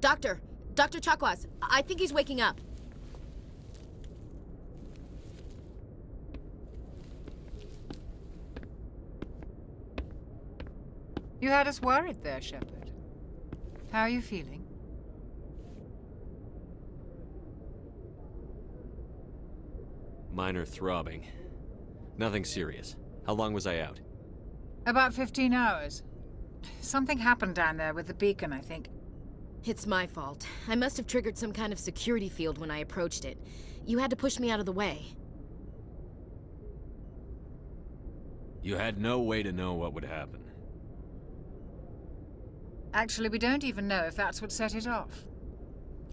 Speaker 14: Dr. Chakwas, I think he's waking up.
Speaker 22: You had us worried there, Shepard. How are you feeling?
Speaker 8: Minor throbbing. Nothing serious. How long was I out?
Speaker 22: About 15 hours. Something happened down there with the beacon, I think.
Speaker 14: It's my fault. I must have triggered some kind of security field when I approached it. You had to push me out of the way.
Speaker 8: You had no way to know what would happen.
Speaker 22: Actually, we don't even know if that's what set it off.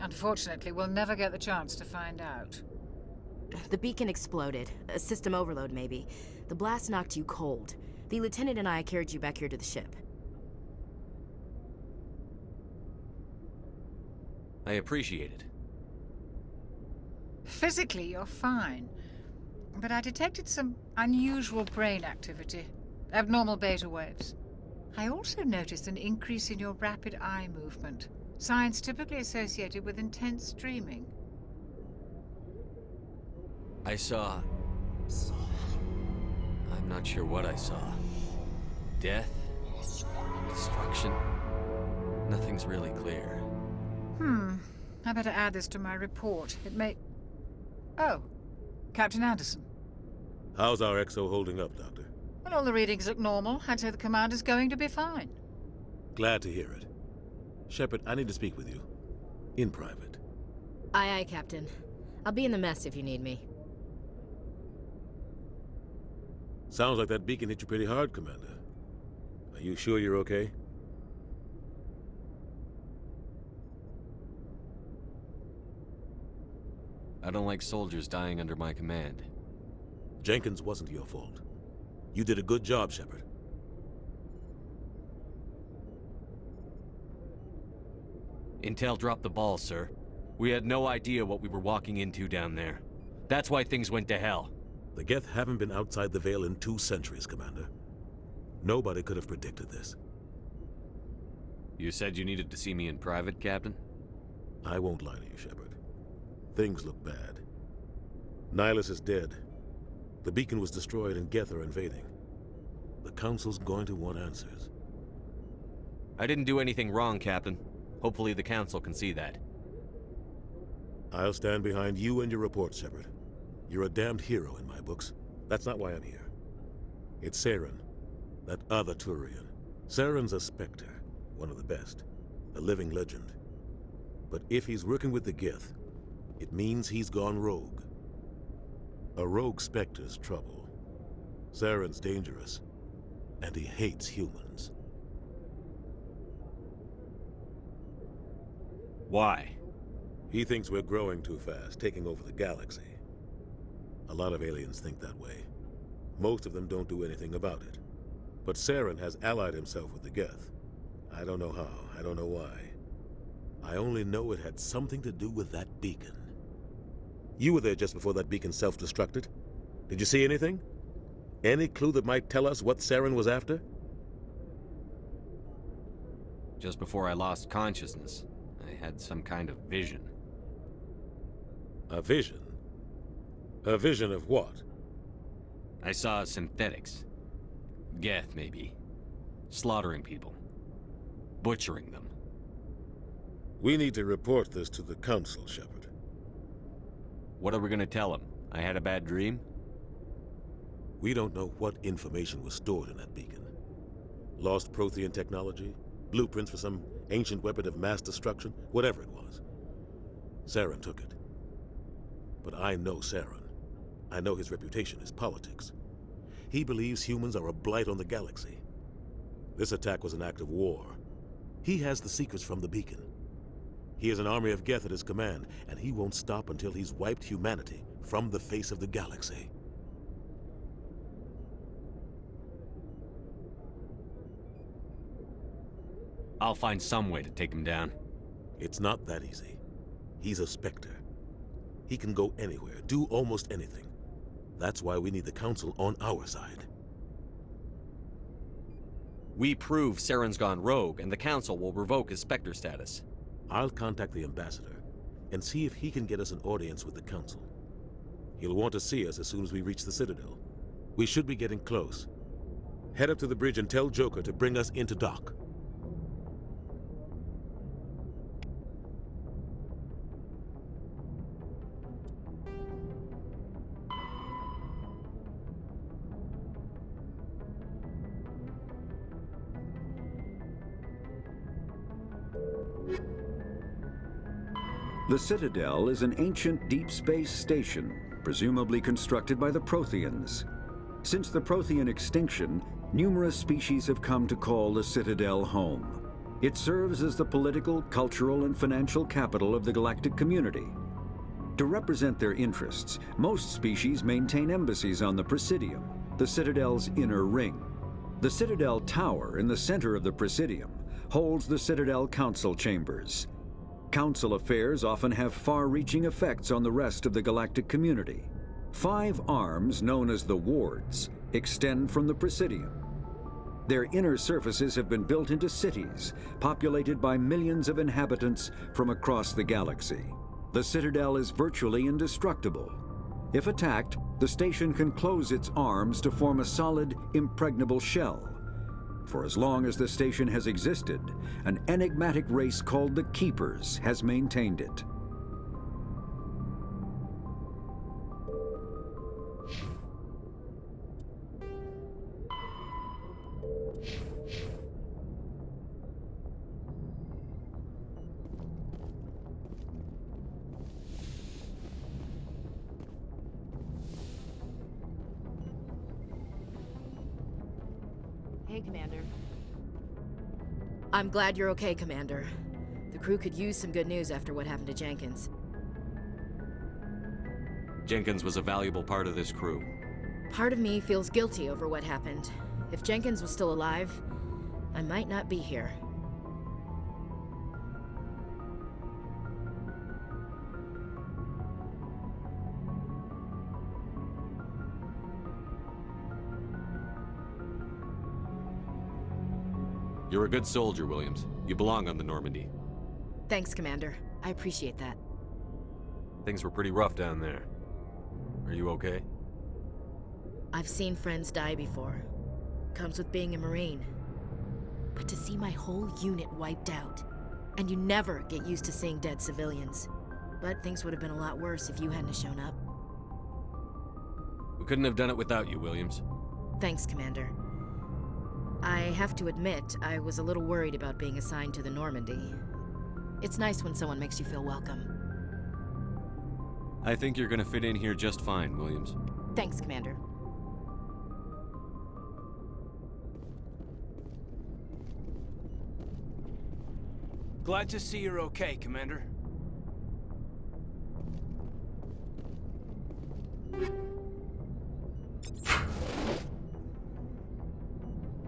Speaker 22: Unfortunately, we'll never get the chance to find out.
Speaker 14: The beacon exploded. A system overload, maybe. The blast knocked you cold. The lieutenant and I carried you back here to the ship.
Speaker 8: I appreciate it.
Speaker 22: Physically, you're fine. But I detected some unusual brain activity. Abnormal beta waves. I also noticed an increase in your rapid eye movement. Signs typically associated with intense dreaming.
Speaker 8: I saw... I'm not sure what I saw. Death? Destruction? Nothing's really clear.
Speaker 22: I better add this to my report. It may... Oh, Captain Anderson.
Speaker 13: How's our XO holding up, Doctor?
Speaker 22: Well, all the readings look normal. I'd say the commander's going to be fine.
Speaker 13: Glad to hear it. Shepard, I need to speak with you. In private.
Speaker 14: Aye, aye, Captain. I'll be in the mess if you need me.
Speaker 13: Sounds like that beacon hit you pretty hard, Commander. Are you sure you're okay?
Speaker 8: I don't like soldiers dying under my command.
Speaker 13: Jenkins wasn't your fault. You did a good job, Shepard.
Speaker 8: Intel dropped the ball, sir. We had no idea what we were walking into down there. That's why things went to hell.
Speaker 13: The Geth haven't been outside the Veil in 2 centuries, Commander. Nobody could have predicted this.
Speaker 8: You said you needed to see me in private, Captain?
Speaker 13: I won't lie to you, Shepard. Things look bad. Nihilus is dead. The beacon was destroyed and Geth are invading. The Council's going to want answers.
Speaker 8: I didn't do anything wrong, Captain. Hopefully the Council can see that.
Speaker 13: I'll stand behind you and your report, Shepard. You're a damned hero in my books. That's not why I'm here. It's Saren, That other Turian. Saren's a Spectre, one of the best. A living legend. But if he's working with the Geth, it means he's gone rogue. A rogue Spectre's trouble. Saren's dangerous, and he hates humans.
Speaker 6: Why?
Speaker 13: He thinks we're growing too fast, taking over the galaxy. A lot of aliens think that way. Most of them don't do anything about it. But Saren has allied himself with the Geth. I don't know how, I don't know why. I only know it had something to do with that beacon. You were there just before that beacon self-destructed. Did you see anything? Any clue that might tell us what Saren was after?
Speaker 8: Just before I lost consciousness, I had some kind of vision.
Speaker 13: A vision? A vision of what?
Speaker 8: I saw synthetics. Geth, maybe. Slaughtering people. Butchering them.
Speaker 13: We need to report this to the Council, Shepard.
Speaker 8: What are we gonna tell them? I had a bad dream?
Speaker 13: We don't know what information was stored in that beacon. Lost Prothean technology? Blueprints for some ancient weapon of mass destruction? Whatever it was. Saren took it. But I know Saren. I know his reputation is politics. He believes humans are a blight on the galaxy. This attack was an act of war. He has the secrets from the beacon. He has an army of Geth at his command, and he won't stop until he's wiped humanity from the face of the galaxy.
Speaker 8: I'll find some way to take him down.
Speaker 13: It's not that easy. He's a Spectre. He can go anywhere, do almost anything. That's why we need the Council on our side.
Speaker 8: We prove Saren's gone rogue, and the Council will revoke his Spectre status.
Speaker 13: I'll contact the Ambassador and see if he can get us an audience with the Council. He'll want to see us as soon as we reach the Citadel. We should be getting close. Head up to the bridge and tell Joker to bring us into dock.
Speaker 9: The Citadel is an ancient deep space station, presumably constructed by the Protheans. Since the Prothean extinction, numerous species have come to call the Citadel home. It serves as the political, cultural, and financial capital of the galactic community. To represent their interests, most species maintain embassies on the Presidium, the Citadel's inner ring. The Citadel Tower in the center of the Presidium holds the Citadel Council chambers. Council affairs often have far-reaching effects on the rest of the galactic community. 5 arms, known as the wards, extend from the Presidium. Their inner surfaces have been built into cities, populated by millions of inhabitants from across the galaxy. The Citadel is virtually indestructible. If attacked, the station can close its arms to form a solid, impregnable shell. For as long as the station has existed, an enigmatic race called the Keepers has maintained it.
Speaker 14: Hey, Commander. I'm glad you're okay, Commander. The crew could use some good news after what happened to Jenkins.
Speaker 8: Jenkins was a valuable part of this crew.
Speaker 14: Part of me feels guilty over what happened. If Jenkins was still alive, I might not be here.
Speaker 8: You're a good soldier, Williams. You belong on the Normandy.
Speaker 14: Thanks, Commander. I appreciate that.
Speaker 8: Things were pretty rough down there. Are you okay?
Speaker 14: I've seen friends die before. Comes with being a Marine. But to see my whole unit wiped out, and you never get used to seeing dead civilians. But things would have been a lot worse if you hadn't shown up.
Speaker 8: We couldn't have done it without you, Williams.
Speaker 14: Thanks, Commander. have to admit, I was a little worried about being assigned to the Normandy. It's nice when someone makes you feel welcome.
Speaker 8: I think you're gonna fit in here just fine, Williams.
Speaker 14: Thanks, Commander.
Speaker 18: Glad to see you're okay, Commander.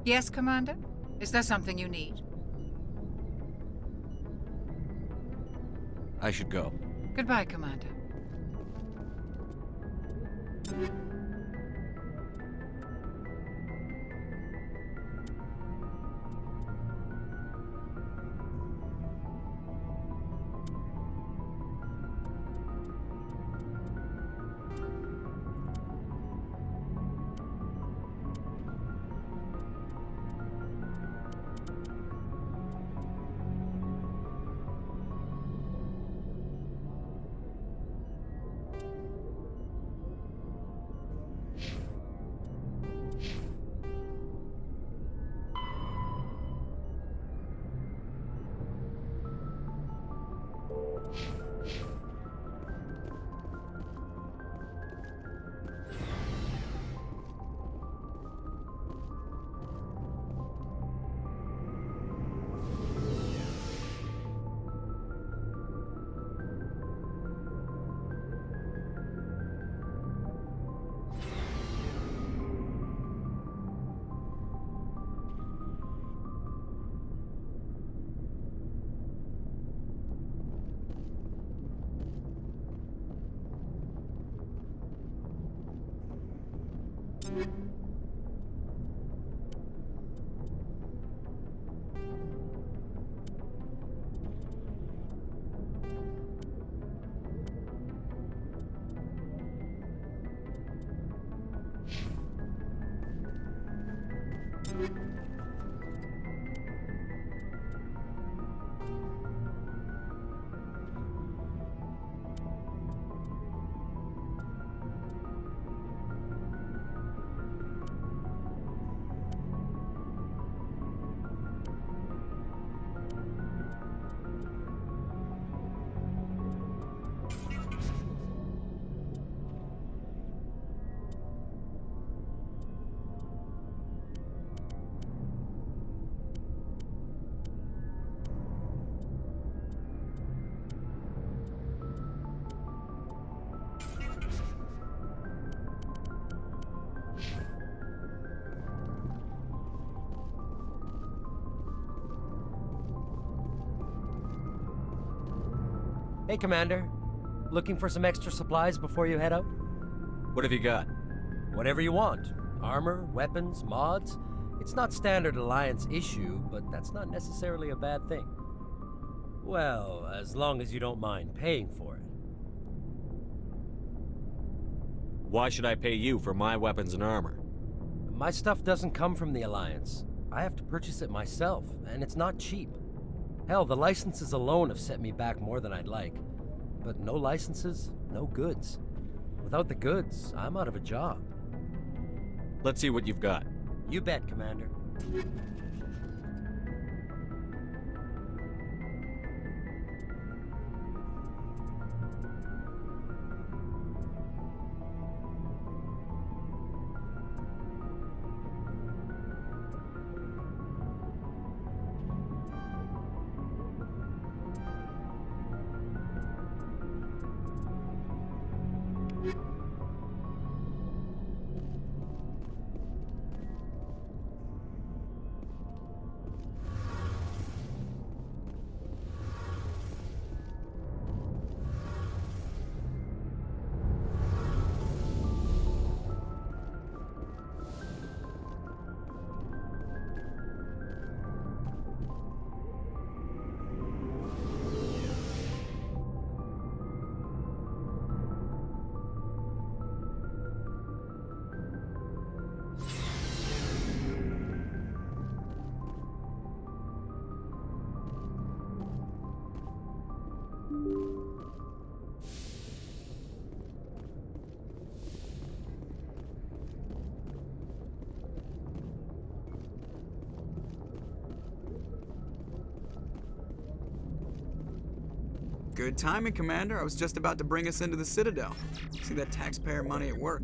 Speaker 22: Yes, Commander? Is there something you need?
Speaker 8: I should go.
Speaker 22: Goodbye, Commander.
Speaker 7: Hey, Commander. Looking for some extra supplies before you head out?
Speaker 8: What have you got?
Speaker 7: Whatever you want. Armor, weapons, mods. It's not standard Alliance issue, but that's not necessarily a bad thing. Well, as long as you don't mind paying for it.
Speaker 8: Why should I pay you for my weapons and armor?
Speaker 7: My stuff doesn't come from the Alliance. I have to purchase it myself, and it's not cheap. Hell, the licenses alone have set me back more than I'd like. But no licenses, no goods. Without the goods, I'm out of a job.
Speaker 8: Let's see what you've got.
Speaker 7: You bet, Commander.
Speaker 5: Good timing, Commander. I was just about to bring us into the Citadel. See that taxpayer money at work.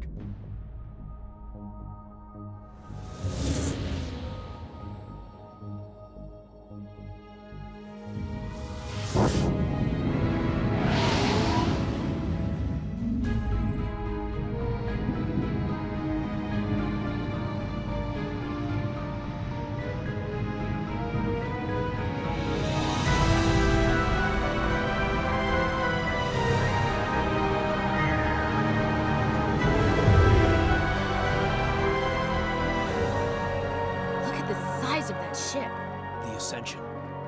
Speaker 18: The Ascension,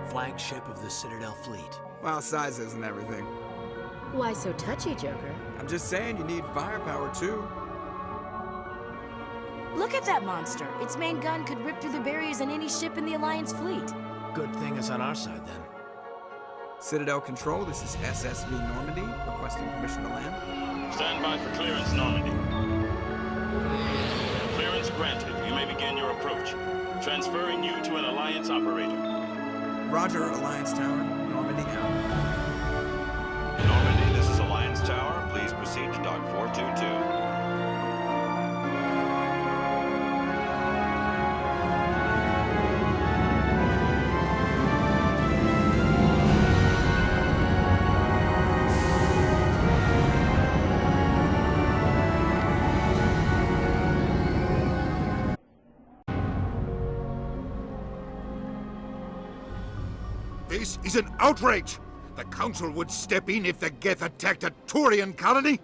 Speaker 18: flagship of the Citadel fleet.
Speaker 5: Well, size isn't everything.
Speaker 14: Why so touchy, Joker?
Speaker 5: I'm just saying you need firepower, too.
Speaker 20: Look at that monster. Its main gun could rip through the barriers in any ship in the Alliance fleet.
Speaker 18: Good thing it's on our side, then.
Speaker 5: Citadel Control, this is SSV Normandy, requesting permission to land.
Speaker 2: Stand by for clearance, Normandy. Clearance granted. You may begin your approach. Transferring you to an Alliance operator.
Speaker 5: Roger, Alliance Tower. Normandy out.
Speaker 4: Normandy, this is Alliance Tower. Please proceed to Dock 422.
Speaker 16: This is an outrage! The Council would step in if the Geth attacked a Turian colony?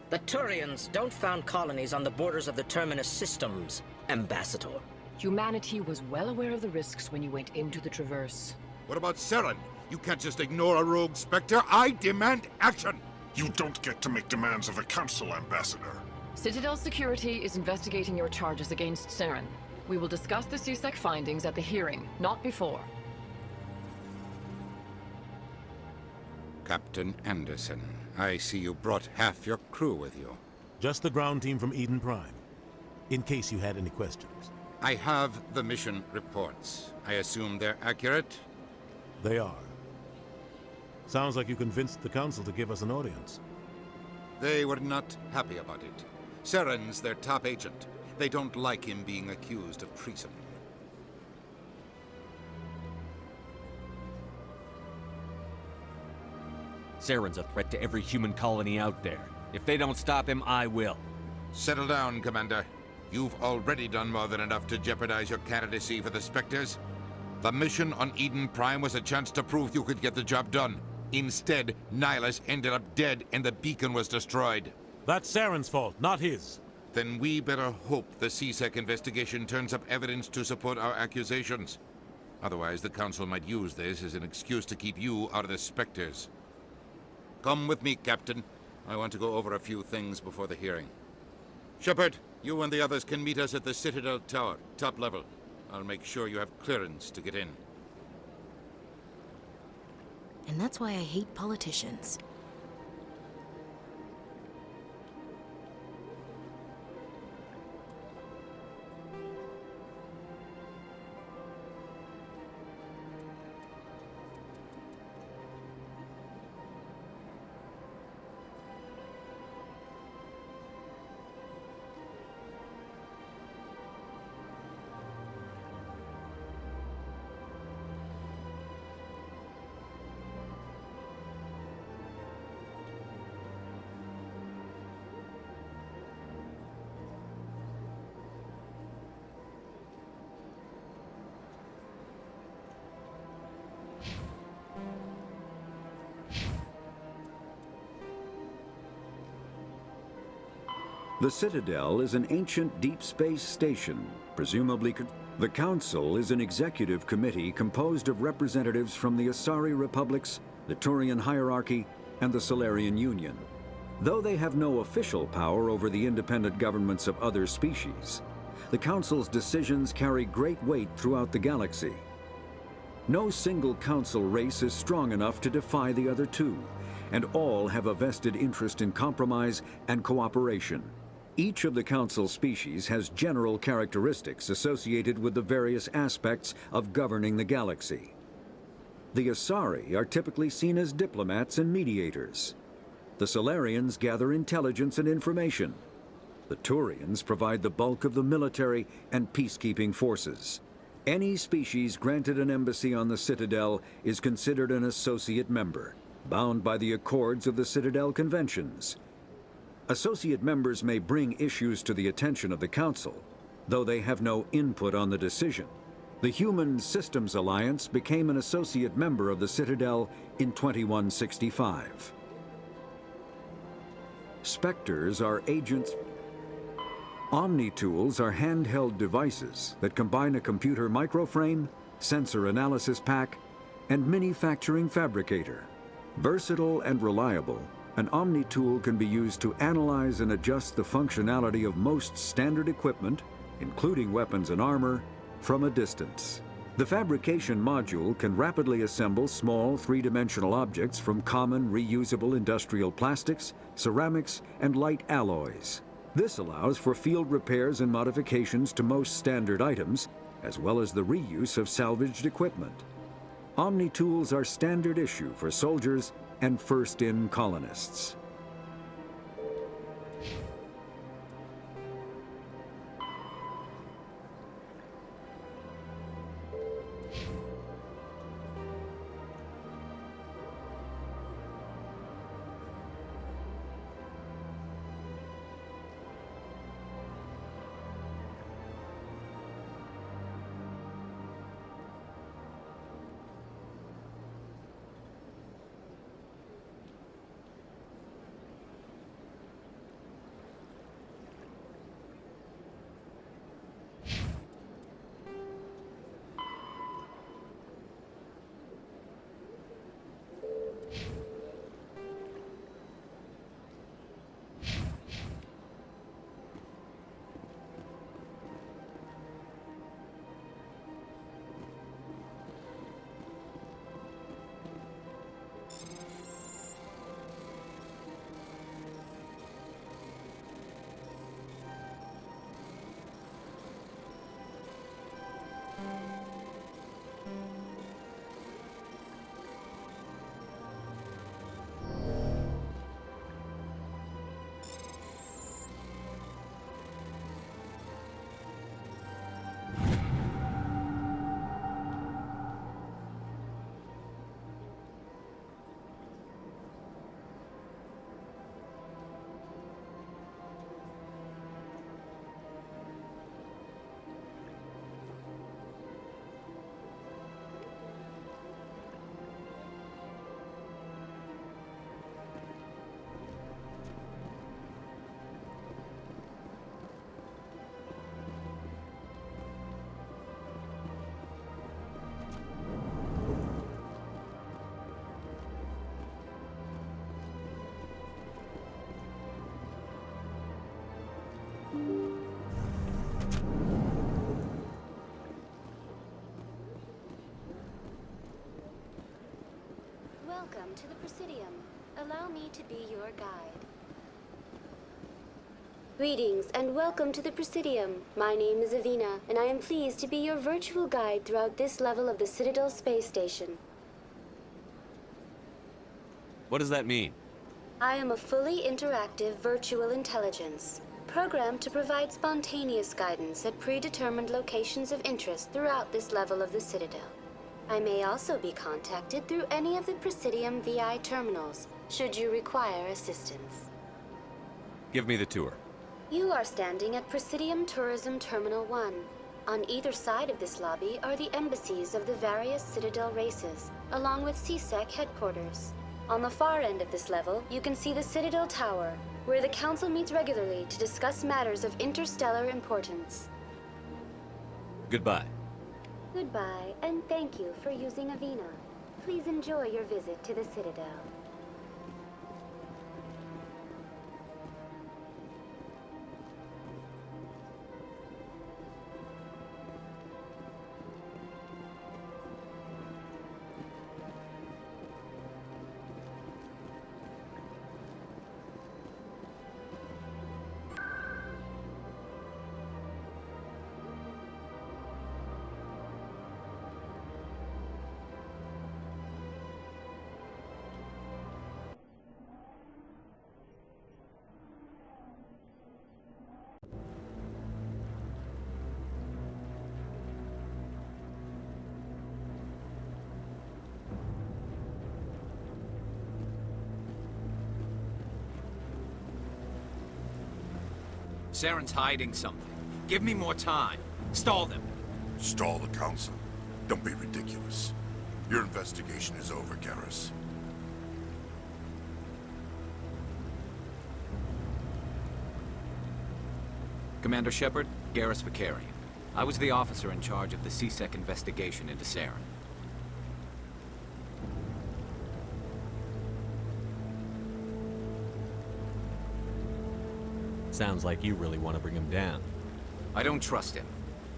Speaker 23: The Turians don't found colonies on the borders of the Terminus systems, Ambassador.
Speaker 24: Humanity was well aware of the risks when you went into the Traverse.
Speaker 16: What about Saren? You can't just ignore a rogue Spectre. I demand action!
Speaker 25: You don't get to make demands of the Council, Ambassador.
Speaker 24: Citadel Security is investigating your charges against Saren. We will discuss the CSEC findings at the hearing, not before.
Speaker 16: Captain Anderson, I see you brought half your crew with you.
Speaker 13: Just the ground team from Eden Prime, in case you had any questions.
Speaker 16: I have the mission reports. I assume they're accurate?
Speaker 13: They are. Sounds like you convinced the Council to give us an audience.
Speaker 16: They were not happy about it. Saren's their top agent. They don't like him being accused of treason.
Speaker 8: Saren's a threat to every human colony out there. If they don't stop him, I will.
Speaker 16: Settle down, Commander. You've already done more than enough to jeopardize your candidacy for the Spectres. The mission on Eden Prime was a chance to prove you could get the job done. Instead, Nihilus ended up dead and the beacon was destroyed.
Speaker 13: That's Saren's fault, not his.
Speaker 16: Then we better hope the CSEC investigation turns up evidence to support our accusations. Otherwise, the Council might use this as an excuse to keep you out of the Spectres. Come with me, Captain. I want to go over a few things before the hearing. Shepard, you and the others can meet us at the Citadel Tower, top level. I'll make sure you have clearance to get in.
Speaker 20: And that's why I hate politicians.
Speaker 9: The Citadel is an ancient deep space station, presumably the Council is an executive committee composed of representatives from the Asari Republics, the Turian hierarchy, and the Solarian Union. Though they have no official power over the independent governments of other species, the Council's decisions carry great weight throughout the galaxy. No single Council race is strong enough to defy the other two, and all have a vested interest in compromise and cooperation. Each of the Council species has general characteristics associated with the various aspects of governing the galaxy. The Asari are typically seen as diplomats and mediators. The Solarians gather intelligence and information. The Turians provide the bulk of the military and peacekeeping forces. Any species granted an embassy on the Citadel is considered an associate member, bound by the accords of the Citadel Conventions. Associate members may bring issues to the attention of the Council, though they have no input on the decision. The Human Systems Alliance became an associate member of the Citadel in 2165. Spectres are agents. Omni-tools are handheld devices that combine a computer microframe, sensor analysis pack, and manufacturing fabricator. Versatile and reliable, an Omni-tool can be used to analyze and adjust the functionality of most standard equipment, including weapons and armor, from a distance. The fabrication module can rapidly assemble small three-dimensional objects from common reusable industrial plastics, ceramics, and light alloys. This allows for field repairs and modifications to most standard items, as well as the reuse of salvaged equipment. Omni-tools are standard issue for soldiers and first-in colonists.
Speaker 3: Welcome to the Presidium. Allow me to be your guide. Greetings and welcome to the Presidium. My name is Avina, and I am pleased to be your virtual guide throughout this level of the Citadel space station.
Speaker 8: What does that mean?
Speaker 3: I am a fully interactive virtual intelligence, programmed to provide spontaneous guidance at predetermined locations of interest throughout this level of the Citadel. I may also be contacted through any of the Presidium VI terminals, should you require assistance.
Speaker 8: Give me the tour.
Speaker 3: You are standing at Presidium Tourism Terminal 1. On either side of this lobby are the embassies of the various Citadel races, along with CSEC headquarters. On the far end of this level, you can see the Citadel Tower, where the Council meets regularly to discuss matters of interstellar importance.
Speaker 8: Goodbye.
Speaker 3: Goodbye, and thank you for using Avina. Please enjoy your visit to the Citadel.
Speaker 10: Saren's hiding something. Give me more time. Stall them.
Speaker 25: Stall the Council? Don't be ridiculous. Your investigation is over, Garrus.
Speaker 10: Commander Shepard, Garrus Vicarian. I was the officer in charge of the CSEC investigation into Saren.
Speaker 8: Sounds like you really want to bring him down.
Speaker 10: I don't trust him.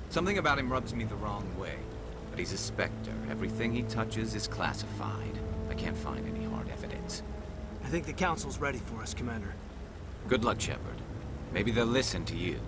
Speaker 10: Something about him rubs me the wrong way. But he's a Spectre. Everything he touches is classified. I can't find any hard evidence.
Speaker 19: I think the Council's ready for us, Commander.
Speaker 10: Good luck, Shepard. Maybe they'll listen to you.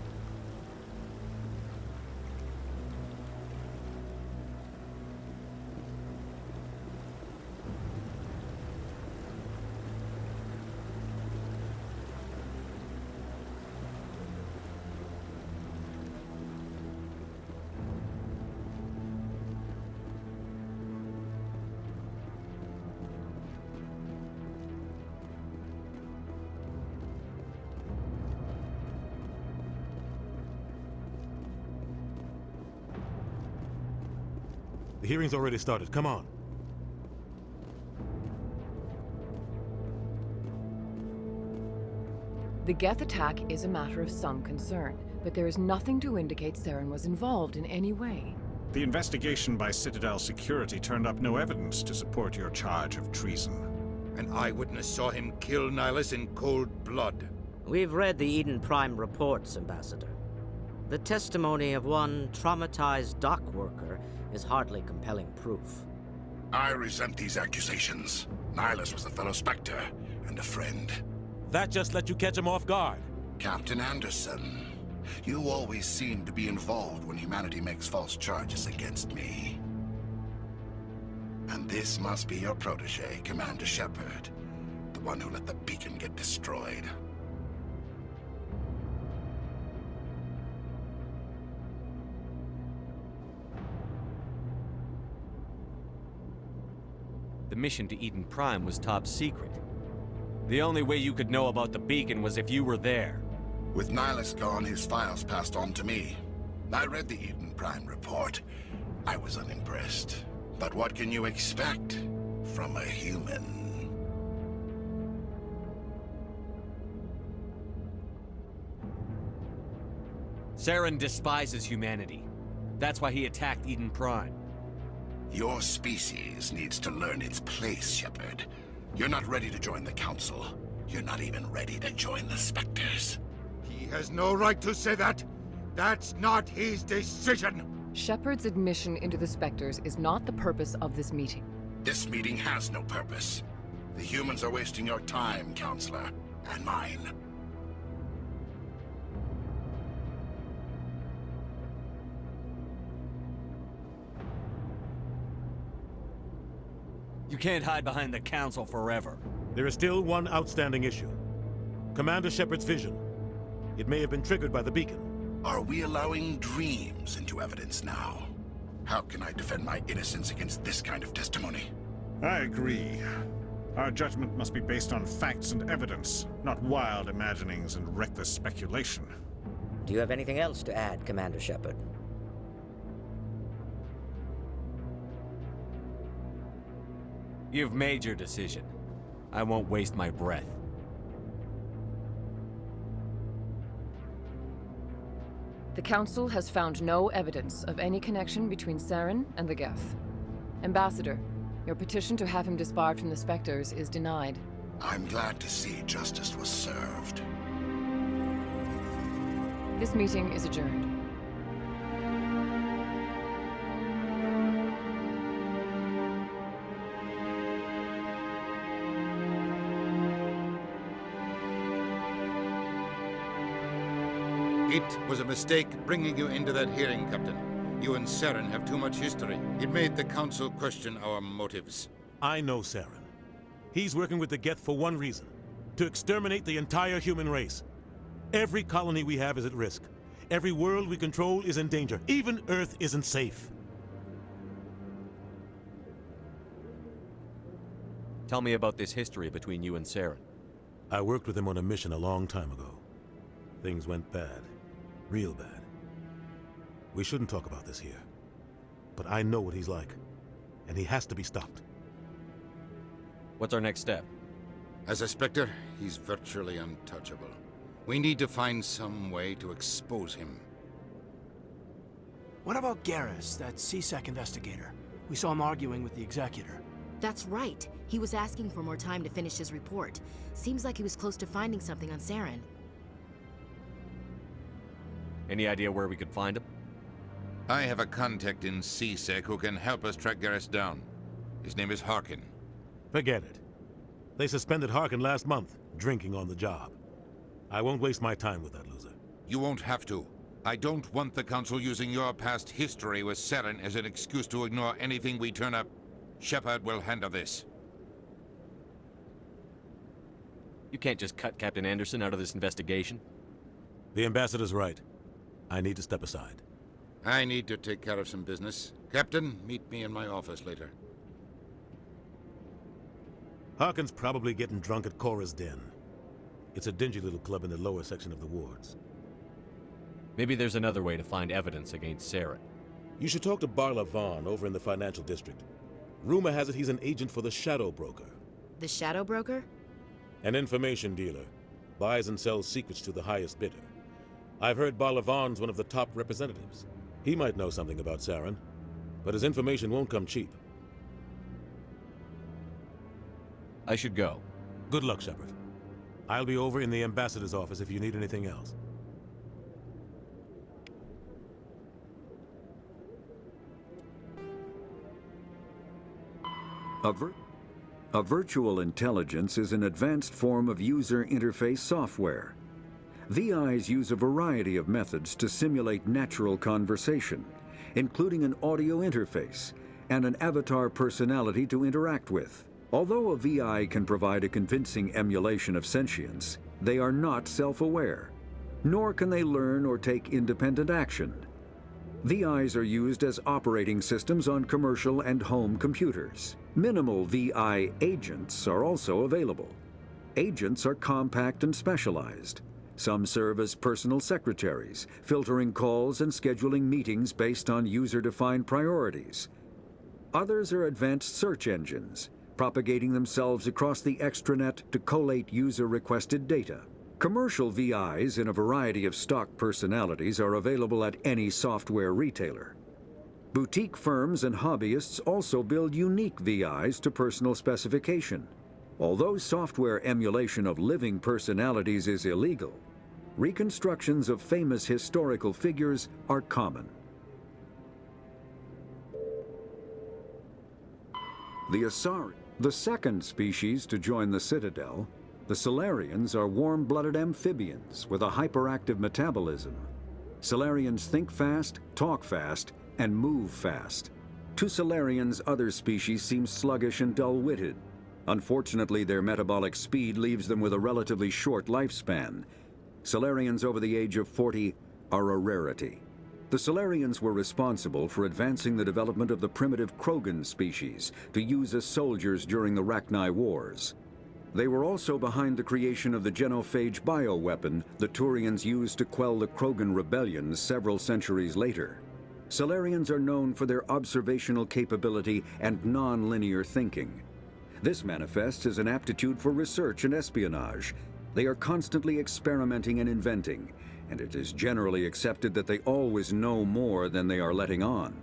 Speaker 13: The hearing's already started. Come on.
Speaker 24: The Geth attack is a matter of some concern, but there is nothing to indicate Saren was involved in any way.
Speaker 6: The investigation by Citadel security turned up no evidence to support your charge of treason.
Speaker 16: An eyewitness saw him kill Nihilus in cold blood.
Speaker 23: We've read the Eden Prime reports, Ambassador. The testimony of one traumatized dock worker is hardly compelling proof.
Speaker 25: I resent these accusations. Nihilus was a fellow Spectre and a friend.
Speaker 13: That just let you catch him off guard.
Speaker 25: Captain Anderson, you always seem to be involved when humanity makes false charges against me. And this must be your protege, Commander Shepard, the one who let the beacon get destroyed.
Speaker 8: The mission to Eden Prime was top secret. The only way you could know about the beacon was if you were there.
Speaker 25: With Nihilus gone, his files passed on to me. I read the Eden Prime report. I was unimpressed. But what can you expect from a human?
Speaker 8: Saren despises humanity. That's why he attacked Eden Prime.
Speaker 25: Your species needs to learn its place, Shepard. You're not ready to join the Council. You're not even ready to join the Spectres.
Speaker 16: He has no right to say that. That's not his decision.
Speaker 24: Shepard's admission into the Spectres is not the purpose of this meeting.
Speaker 25: This meeting has no purpose. The humans are wasting your time, Counselor, and mine.
Speaker 8: You can't hide behind the Council forever.
Speaker 13: There is still one outstanding issue. Commander Shepard's vision. It may have been triggered by the beacon.
Speaker 25: Are we allowing dreams into evidence now? How can I defend my innocence against this kind of testimony?
Speaker 6: I agree. Our judgment must be based on facts and evidence, not wild imaginings and reckless speculation.
Speaker 23: Do you have anything else to add, Commander Shepard?
Speaker 8: You've made your decision. I won't waste my breath.
Speaker 24: The Council has found no evidence of any connection between Saren and the Geth. Ambassador, your petition to have him disbarred from the Spectres is denied.
Speaker 25: I'm glad to see justice was served.
Speaker 24: This meeting is adjourned.
Speaker 16: It was a mistake bringing you into that hearing, Captain. You and Saren have too much history. It made the Council question our motives.
Speaker 13: I know Saren. He's working with the Geth for one reason. To exterminate the entire human race. Every colony we have is at risk. Every world we control is in danger. Even Earth isn't safe.
Speaker 8: Tell me about this history between you and Saren.
Speaker 13: I worked with him on a mission a long time ago. Things went bad. Real bad. We shouldn't talk about this here. But I know what he's like. And he has to be stopped.
Speaker 8: What's our next step?
Speaker 16: As a Spectre, he's virtually untouchable. We need to find some way to expose him.
Speaker 18: What about Garrus, that CSEC investigator? We saw him arguing with the Executor.
Speaker 14: That's right. He was asking for more time to finish his report. Seems like he was close to finding something on Saren.
Speaker 8: Any idea where we could find him?
Speaker 16: I have a contact in CSEC who can help us track Garrus down. His name is Harkin.
Speaker 13: Forget it. They suspended Harkin last month, drinking on the job. I won't waste my time with that loser.
Speaker 16: You won't have to. I don't want the Council using your past history with Saren as an excuse to ignore anything we turn up. Shepard will handle this.
Speaker 8: You can't just cut Captain Anderson out of this investigation.
Speaker 13: The Ambassador's right. I need to step aside.
Speaker 16: I need to take care of some business. Captain, meet me in my office later.
Speaker 13: Harkin's probably getting drunk at Cora's Den. It's a dingy little club in the lower section of the wards.
Speaker 8: Maybe there's another way to find evidence against Saren.
Speaker 13: You should talk to Barla Vaughn over in the financial district. Rumor has it he's an agent for the Shadow Broker.
Speaker 14: The Shadow Broker?
Speaker 13: An information dealer. Buys and sells secrets to the highest bidder. I've heard Barla Vaughn's one of the top representatives. He might know something about Saren, but his information won't come cheap.
Speaker 8: I should go.
Speaker 13: Good luck, Shepard. I'll be over in the Ambassador's office if you need anything else.
Speaker 9: A virtual intelligence is an advanced form of user interface software. VIs use a variety of methods to simulate natural conversation, including an audio interface and an avatar personality to interact with. Although a VI can provide a convincing emulation of sentience, they are not self-aware, nor can they learn or take independent action. VIs are used as operating systems on commercial and home computers. Minimal VI agents are also available. Agents are compact and specialized. Some serve as personal secretaries, filtering calls and scheduling meetings based on user-defined priorities. Others are advanced search engines, propagating themselves across the extranet to collate user-requested data. Commercial VIs in a variety of stock personalities are available at any software retailer. Boutique firms and hobbyists also build unique VIs to personal specification. Although software emulation of living personalities is illegal, reconstructions of famous historical figures are common. The Asari, the second species to join the Citadel, the Solarians are warm-blooded amphibians with a hyperactive metabolism. Solarians think fast, talk fast, and move fast. To Solarians, other species seem sluggish and dull-witted. Unfortunately, their metabolic speed leaves them with a relatively short lifespan. Solarians over the age of 40 are a rarity. The Solarians were responsible for advancing the development of the primitive Krogan species to use as soldiers during the Rachni Wars. They were also behind the creation of the genophage bioweapon the Turians used to quell the Krogan rebellions several centuries later. Solarians are known for their observational capability and non-linear thinking. This manifests as an aptitude for research and espionage. They are constantly experimenting and inventing, and it is generally accepted that they always know more than they are letting on.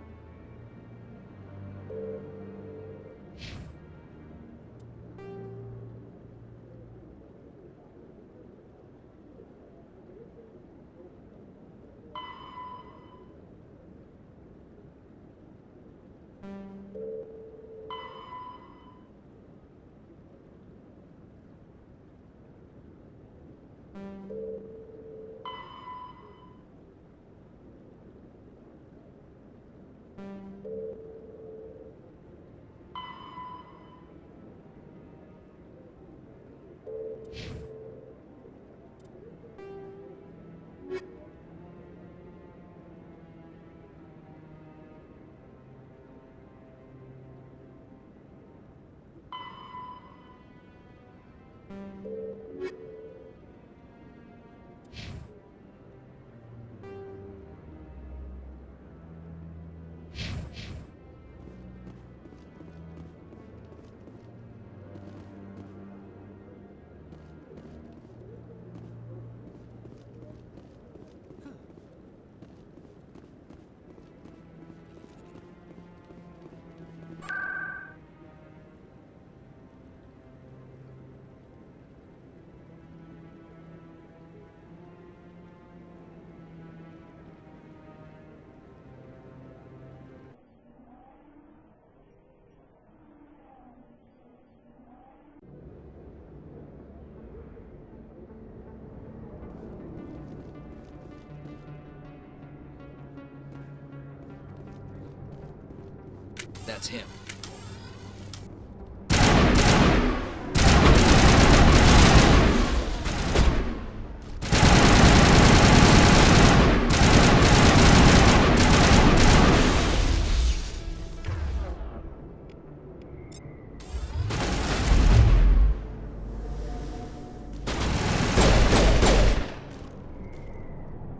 Speaker 11: That's him.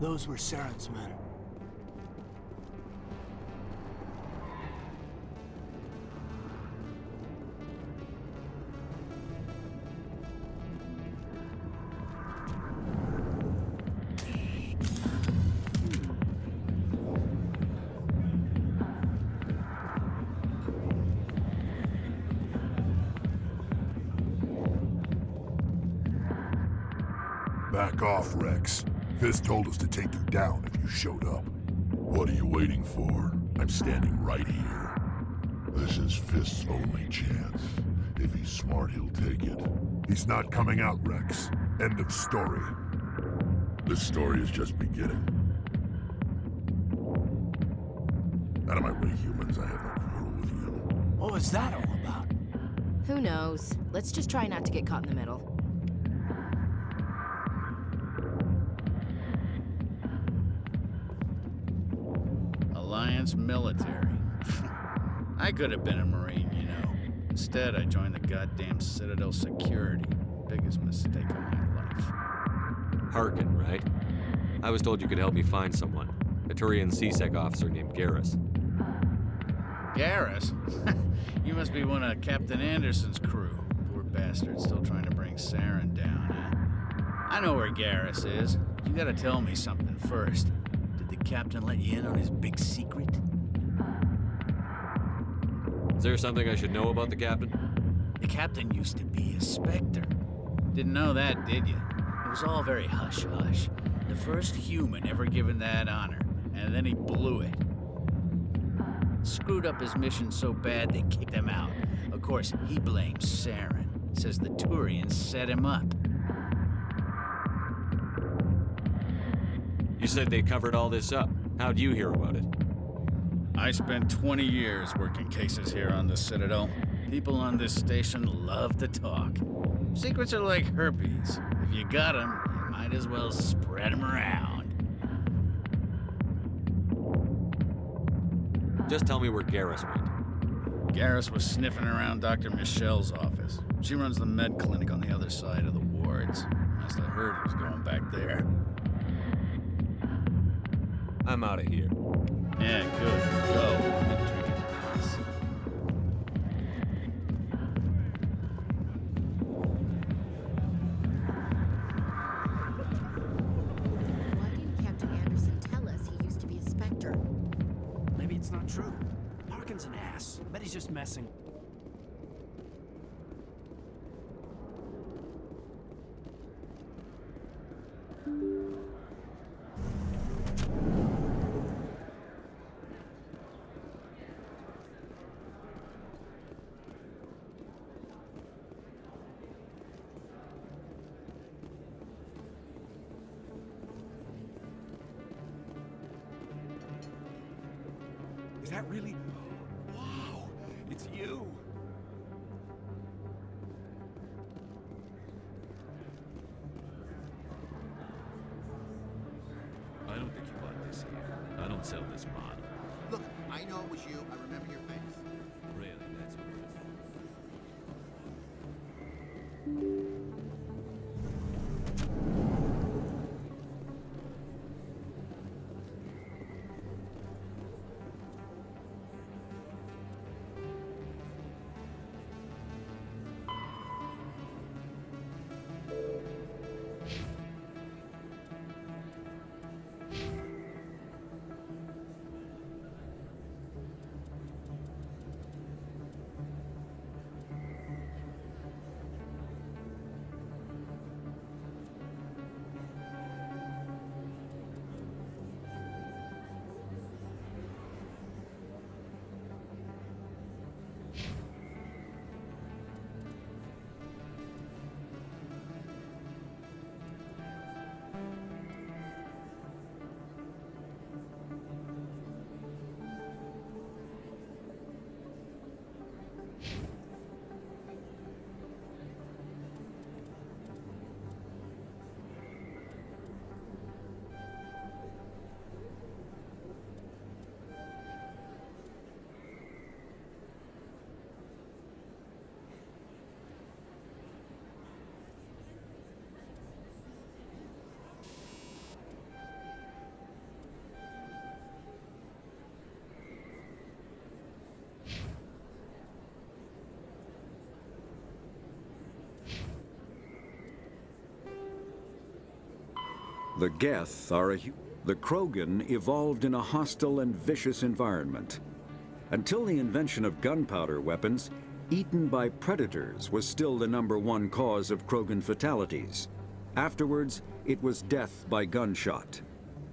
Speaker 18: Those were Saren's men.
Speaker 12: Back off, Rex. Fisk told us to take you down if you showed up. What are you waiting for? I'm standing right here. This is Fisk's only chance. If he's smart, he'll take it. He's not coming out, Rex. End of story. This story is just beginning. Out of my way, humans. I have no quarrel with you.
Speaker 18: What was that all about?
Speaker 14: Who knows? Let's just try not to get caught in the middle.
Speaker 15: Alliance military. I could have been a Marine, you know. Instead, I joined the goddamn Citadel security. Biggest mistake of my life.
Speaker 8: Harkin, right? I was told you could help me find someone. A Turian CSEC officer named Garrus.
Speaker 15: Garrus? You must be one of Captain Anderson's crew. Poor bastard, still trying to bring Saren down, huh? I know where Garrus is. You gotta tell me something first. Did the captain let you in on his big secret?
Speaker 8: Is there something I should know about the captain?
Speaker 15: The captain used to be a Spectre. Didn't know that, did you? It was all very hush-hush. The first human ever given that honor, and then he blew it. Screwed up his mission so bad they kicked him out. Of course, he blames Saren. Says the Turians set him up.
Speaker 8: You said they covered all this up. How'd you hear about it?
Speaker 15: I spent 20 years working cases here on the Citadel. People on this station love to talk. Secrets are like herpes. If you got them, you might as well spread them around.
Speaker 8: Just tell me where Garrus went.
Speaker 15: Garrus was sniffing around Dr. Michelle's office. She runs the med clinic on the other side of the wards. Must have heard he was going back there.
Speaker 8: I'm out of here.
Speaker 15: Yeah, good. Go.
Speaker 14: Why didn't Captain Anderson tell us he used to be a Spectre?
Speaker 18: Maybe it's not true. Harkin's an ass. Bet he's just messing.
Speaker 5: Is that really? Wow, it's you.
Speaker 17: I don't think you bought this here. I don't sell this model.
Speaker 21: Look, I know it was you. I remember your face.
Speaker 17: Really, that's good.
Speaker 9: The Geth are the Krogan evolved in a hostile and vicious environment. Until the invention of gunpowder weapons, eaten by predators was still the #1 cause of Krogan fatalities. Afterwards, it was death by gunshot.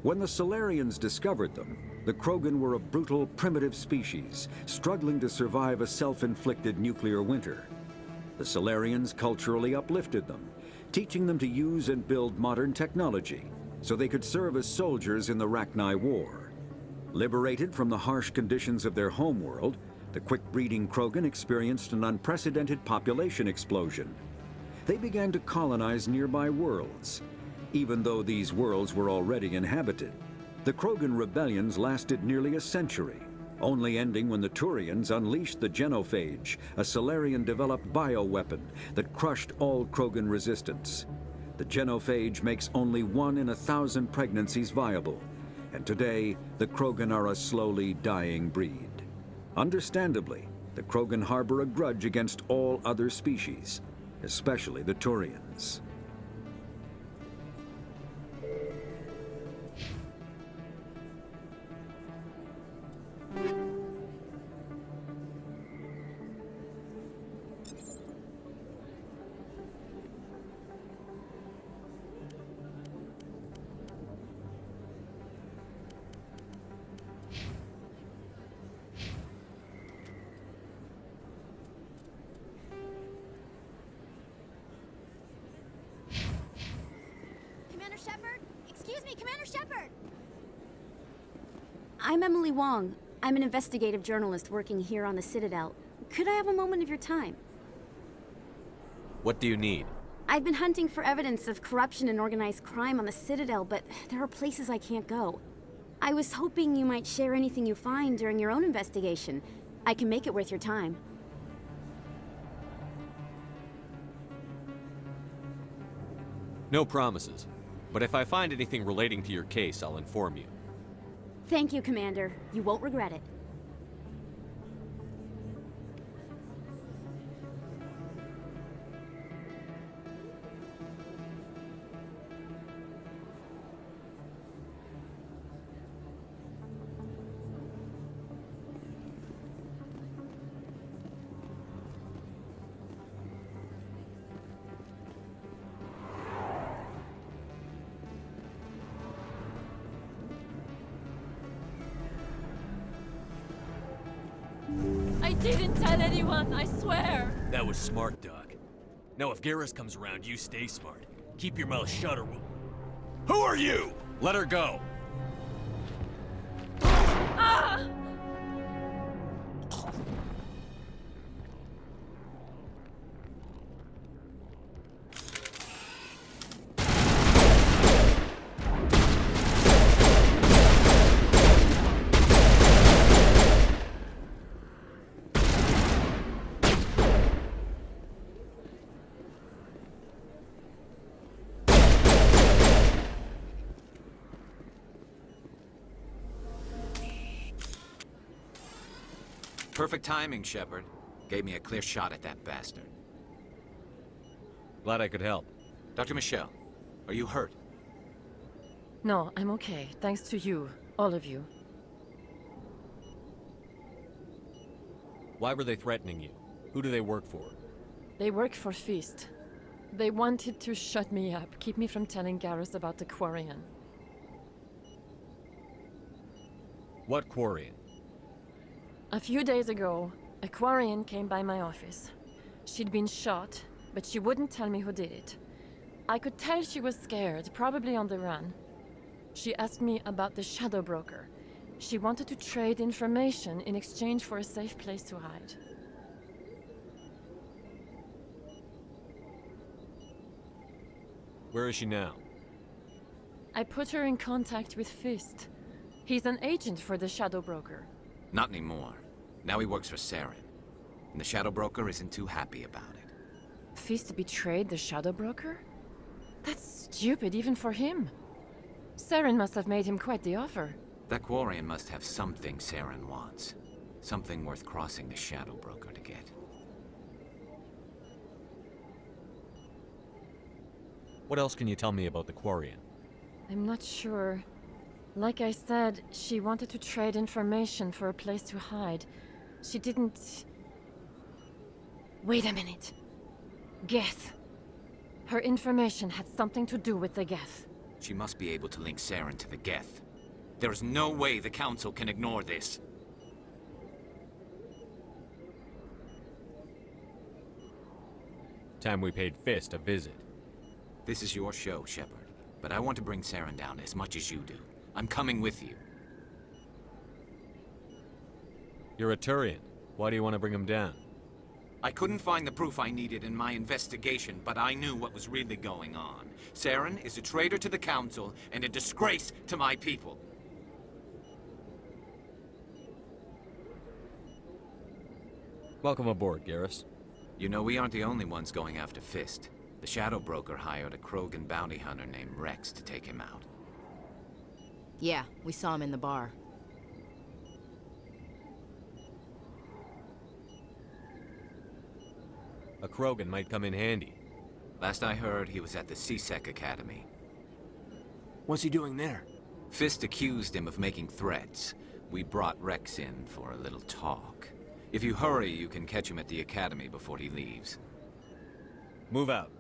Speaker 9: When the Solarians discovered them, the Krogan were a brutal, primitive species, struggling to survive a self-inflicted nuclear winter. The Solarians culturally uplifted them, teaching them to use and build modern technology, so they could serve as soldiers in the Rachni War. Liberated from the harsh conditions of their homeworld, the quick-breeding Krogan experienced an unprecedented population explosion. They began to colonize nearby worlds. Even though these worlds were already inhabited, the Krogan rebellions lasted nearly a century, only ending when the Turians unleashed the Genophage, a Solarian-developed bioweapon that crushed all Krogan resistance. The Genophage makes only 1 in 1,000 pregnancies viable, and today, the Krogan are a slowly dying breed. Understandably, the Krogan harbor a grudge against all other species, especially the Turians.
Speaker 1: Commander Shepard? Excuse me, Commander Shepard! I'm Emily Wong. I'm an investigative journalist working here on the Citadel. Could I have a moment of your time?
Speaker 8: What do you need?
Speaker 1: I've been hunting for evidence of corruption and organized crime on the Citadel, but there are places I can't go. I was hoping you might share anything you find during your own investigation. I can make it worth your time.
Speaker 8: No promises. But if I find anything relating to your case, I'll inform you.
Speaker 1: Thank you, Commander. You won't regret it.
Speaker 24: I didn't tell anyone, I swear!
Speaker 8: That was smart, Doc. Now if Garrus comes around, you stay smart. Keep your mouth shut or we'll... Who are you? Let her go!
Speaker 24: Ah!
Speaker 10: Perfect timing, Shepard. Gave me a clear shot at that bastard.
Speaker 8: Glad I could help.
Speaker 10: Dr. Michelle, are you hurt?
Speaker 24: No, I'm okay. Thanks to you. All of you.
Speaker 8: Why were they threatening you? Who do they work for?
Speaker 24: They work for Feast. They wanted to shut me up, keep me from telling Garrus about the Quarian.
Speaker 8: What Quarian?
Speaker 24: A few days ago, a Quarian came by my office. She'd been shot, but she wouldn't tell me who did it. I could tell she was scared, probably on the run. She asked me about the Shadow Broker. She wanted to trade information in exchange for a safe place to hide.
Speaker 8: Where is she now?
Speaker 24: I put her in contact with Fist. He's an agent for the Shadow Broker.
Speaker 10: Not anymore. Now he works for Saren. And the Shadow Broker isn't too happy about it.
Speaker 24: Fist betrayed the Shadow Broker? That's stupid even for him. Saren must have made him quite the offer.
Speaker 10: That Quarian must have something Saren wants. Something worth crossing the Shadow Broker to get.
Speaker 8: What else can you tell me about the Quarian?
Speaker 24: I'm not sure. Like I said, she wanted to trade information for a place to hide. She didn't... Wait a minute. Geth. Her information had something to do with the Geth.
Speaker 10: She must be able to link Saren to the Geth. There is no way the Council can ignore this.
Speaker 8: Time we paid Fist a visit.
Speaker 10: This is your show, Shepard. But I want to bring Saren down as much as you do. I'm coming with you.
Speaker 8: You're a Turian. Why do you want to bring him down?
Speaker 10: I couldn't find the proof I needed in my investigation, but I knew what was really going on. Saren is a traitor to the Council and a disgrace to my people.
Speaker 8: Welcome aboard, Garrus.
Speaker 10: You know, we aren't the only ones going after Fist. The Shadow Broker hired a Krogan bounty hunter named Rex to take him out.
Speaker 14: Yeah, we saw him in the bar.
Speaker 8: A Krogan might come in handy.
Speaker 10: Last I heard, he was at the CSEC Academy.
Speaker 18: What's he doing there?
Speaker 10: Fist accused him of making threats. We brought Rex in for a little talk. If you hurry, you can catch him at the Academy before he leaves.
Speaker 8: Move out.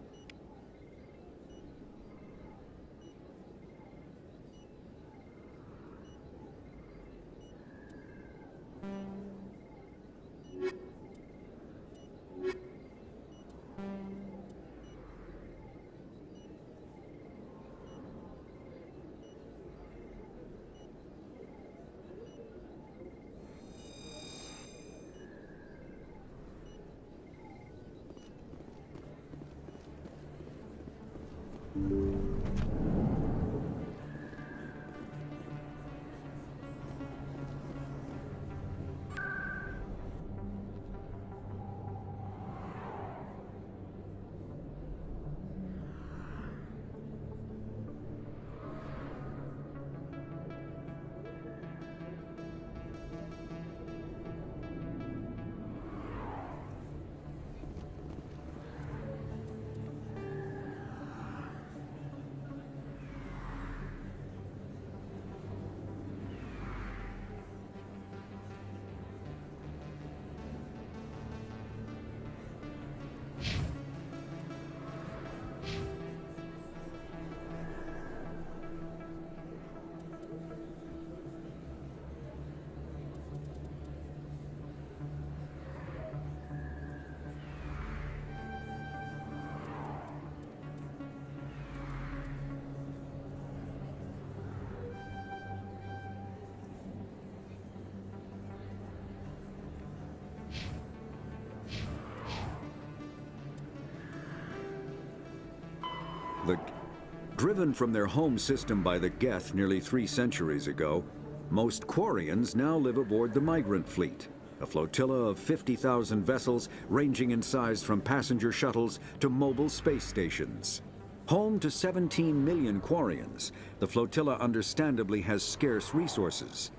Speaker 9: Driven from their home system by the Geth nearly 3 centuries ago, most Quarians now live aboard the Migrant Fleet, a flotilla of 50,000 vessels ranging in size from passenger shuttles to mobile space stations. Home to 17 million Quarians, the flotilla understandably has scarce resources.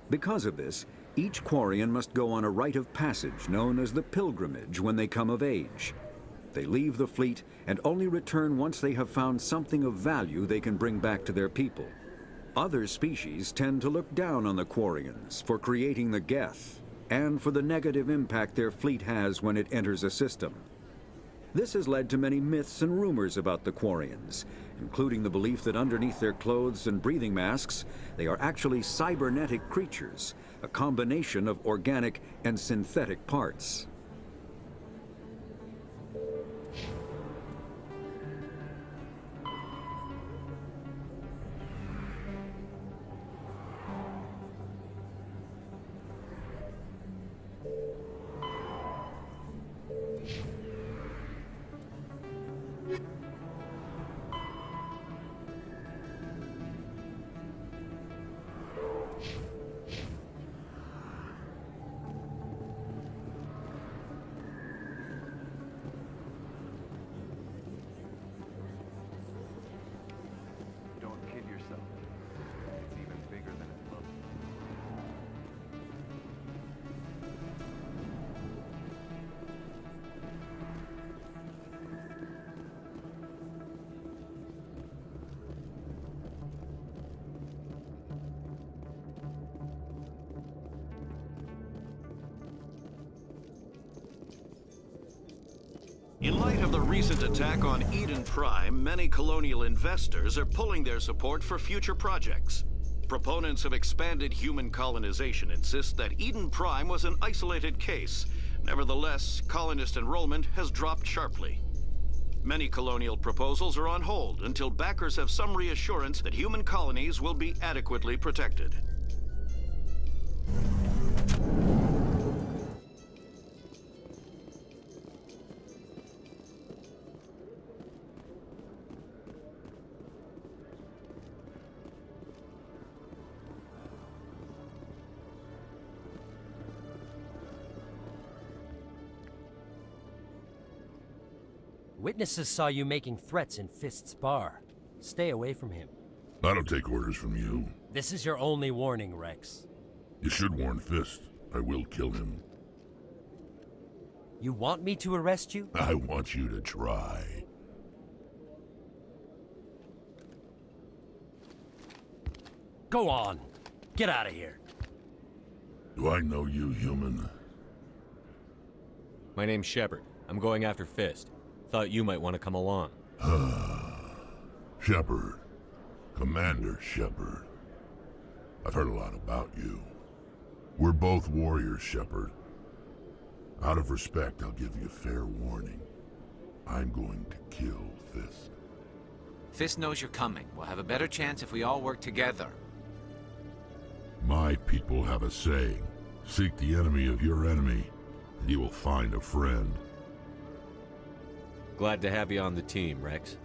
Speaker 9: Because of this, each Quarian must go on a rite of passage known as the Pilgrimage when they come of age. They leave the fleet and only return once they have found something of value they can bring back to their people. Other species tend to look down on the Quarians for creating the Geth and for the negative impact their fleet has when it enters a system. This has led to many myths and rumors about the Quarians, including the belief that underneath their clothes and breathing masks, they are actually cybernetic creatures, a combination of organic and synthetic parts.
Speaker 2: light of the recent attack on Eden Prime, many colonial investors are pulling their support for future projects. Proponents of expanded human colonization insist that Eden Prime was an isolated case. Nevertheless, colonist enrollment has dropped sharply. Many colonial proposals are on hold until backers have some reassurance that human colonies will be adequately protected.
Speaker 4: Witnesses saw you making threats in Fist's bar. Stay away from him.
Speaker 12: I don't take orders from you.
Speaker 4: This is your only warning, Rex.
Speaker 12: You should warn Fist. I will kill him.
Speaker 4: You want me to arrest you?
Speaker 12: I want you to try.
Speaker 4: Go on. Get out of here.
Speaker 12: Do I know you, human?
Speaker 8: My name's Shepard. I'm going after Fist. Thought you might want to come along.
Speaker 12: Shepard. Commander Shepard. I've heard a lot about you. We're both warriors, Shepard. Out of respect, I'll give you fair warning. I'm going to kill Fist.
Speaker 10: Fist knows you're coming. We'll have a better chance if we all work together.
Speaker 12: My people have a saying. Seek the enemy of your enemy, and you will find a friend.
Speaker 8: Glad to have you on the team, Rex.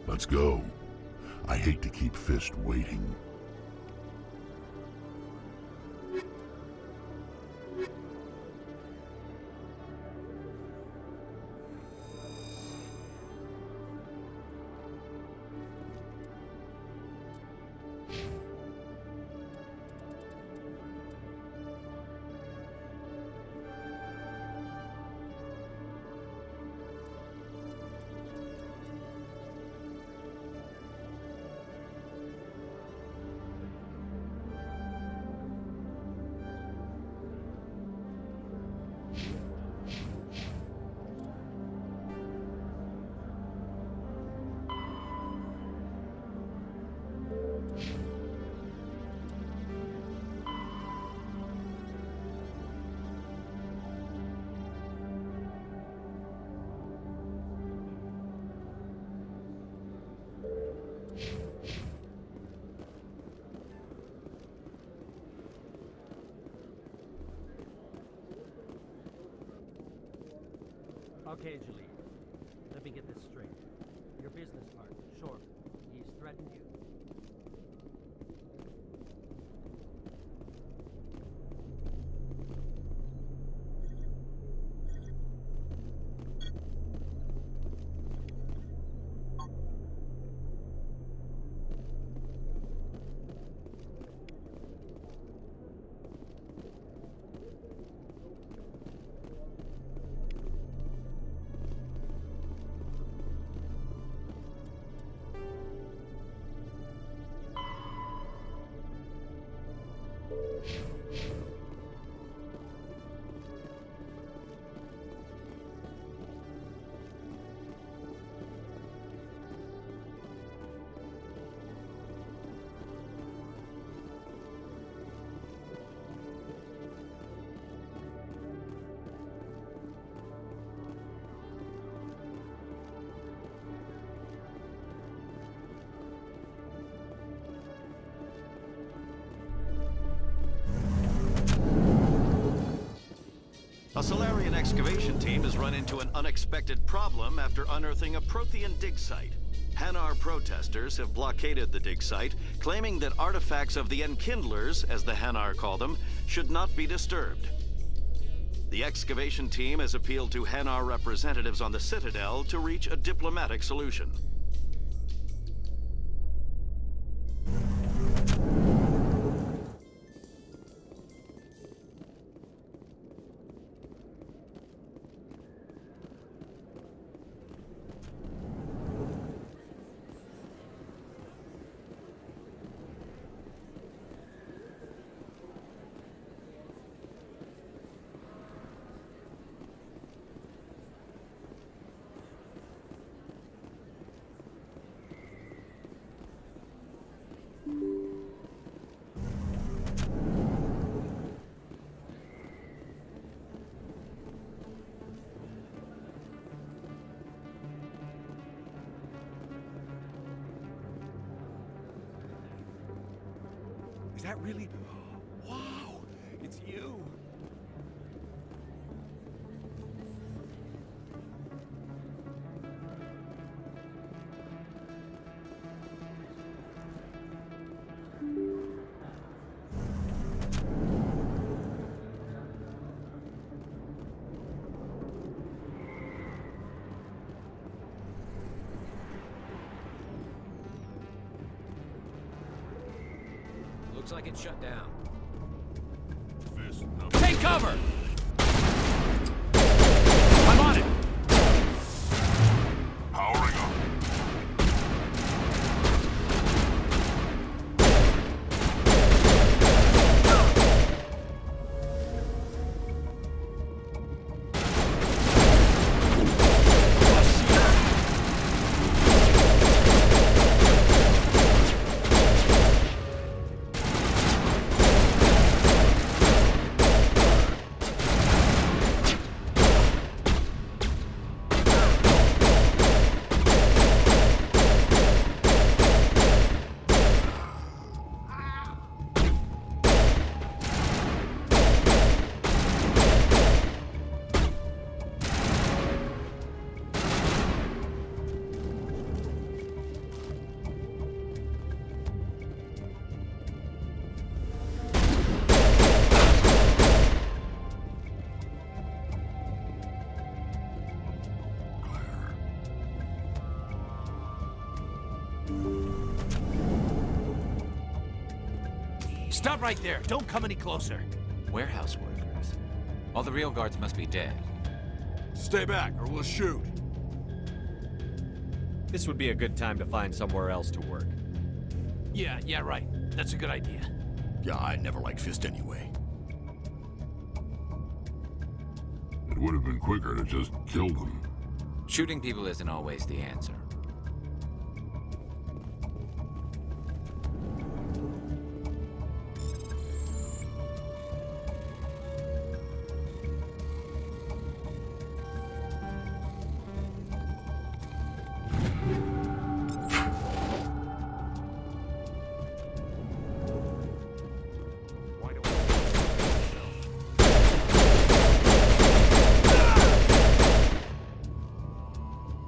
Speaker 12: Let's go. I hate to keep Fist waiting.
Speaker 4: Okay, Julie. Let me get this straight. Your business partner, Short, he's threatened you?
Speaker 2: A Solarian excavation team has run into an unexpected problem after unearthing a Prothean dig site. Hanar protesters have blockaded the dig site, claiming that artifacts of the Enkindlers, as the Hanar call them, should not be disturbed. The excavation team has appealed to Hanar representatives on the Citadel to reach a diplomatic solution.
Speaker 3: that really... Wow, it's you.
Speaker 10: Looks like it's shut down.
Speaker 3: Take cover! I'm on it!
Speaker 12: Powering up.
Speaker 3: Stop right there. Don't come any closer.
Speaker 10: Warehouse workers. All the real guards must be dead.
Speaker 3: Stay back, or we'll shoot.
Speaker 8: This would be a good time to find somewhere else to work.
Speaker 3: Yeah, right. That's a good idea.
Speaker 12: Yeah, I never liked Fist anyway. It would have been quicker to just kill them.
Speaker 10: Shooting people isn't always the answer.